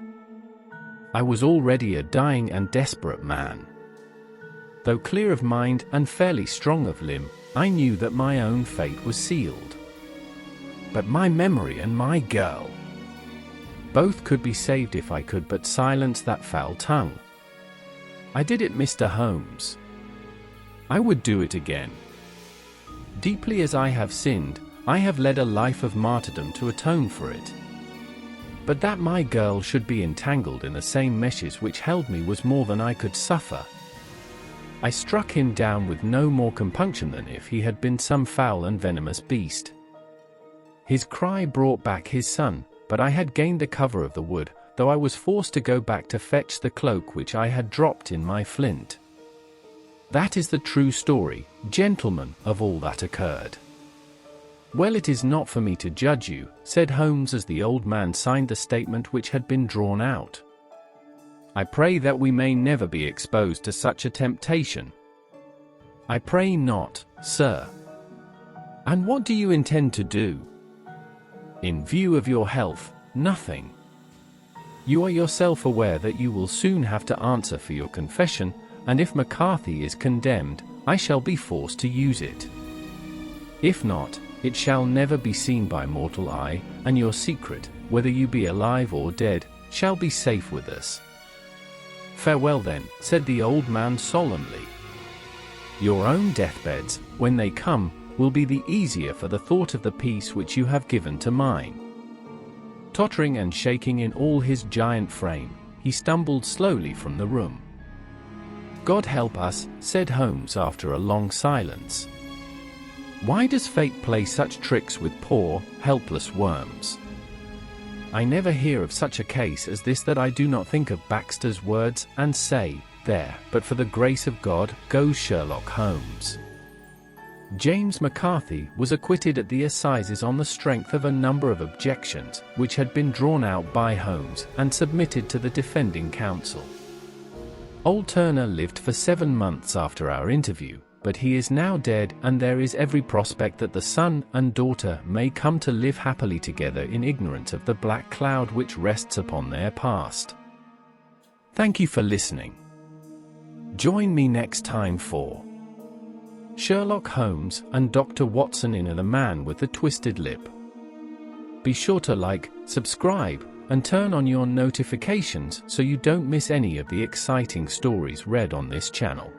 I was already a dying and desperate man. Though clear of mind and fairly strong of limb, I knew that my own fate was sealed. But my memory and my girl, both could be saved if I could but silence that foul tongue. I did it, Mr. Holmes. I would do it again. Deeply as I have sinned, I have led a life of martyrdom to atone for it. But that my girl should be entangled in the same meshes which held me was more than I could suffer. I struck him down with no more compunction than if he had been some foul and venomous beast. His cry brought back his son, but I had gained the cover of the wood, though I was forced to go back to fetch the cloak which I had dropped in my flint. That is the true story, gentlemen, of all that occurred. Well, it is not for me to judge you, said Holmes as the old man signed the statement which had been drawn out. I pray that we may never be exposed to such a temptation. I pray not, sir. And what do you intend to do? In view of your health, nothing. You are yourself aware that you will soon have to answer for your confession, and if McCarthy is condemned, I shall be forced to use it. If not, it shall never be seen by mortal eye, and your secret, whether you be alive or dead, shall be safe with us. Farewell then, said the old man solemnly. Your own deathbeds, when they come, will be the easier for the thought of the peace which you have given to mine. Tottering and shaking in all his giant frame, he stumbled slowly from the room. "God help us," said Holmes after a long silence. "Why does fate play such tricks with poor, helpless worms? I never hear of such a case as this that I do not think of Baxter's words and say, 'There, but for the grace of God, goes Sherlock Holmes.'" James McCarthy was acquitted at the assizes on the strength of a number of objections, which had been drawn out by Holmes and submitted to the defending counsel. Old Turner lived for 7 months after our interview, but he is now dead, and there is every prospect that the son and daughter may come to live happily together in ignorance of the black cloud which rests upon their past. Thank you for listening. Join me next time for Sherlock Holmes and Dr. Watson in The Man with the Twisted Lip. Be sure to like, subscribe, and turn on your notifications so you don't miss any of the exciting stories read on this channel.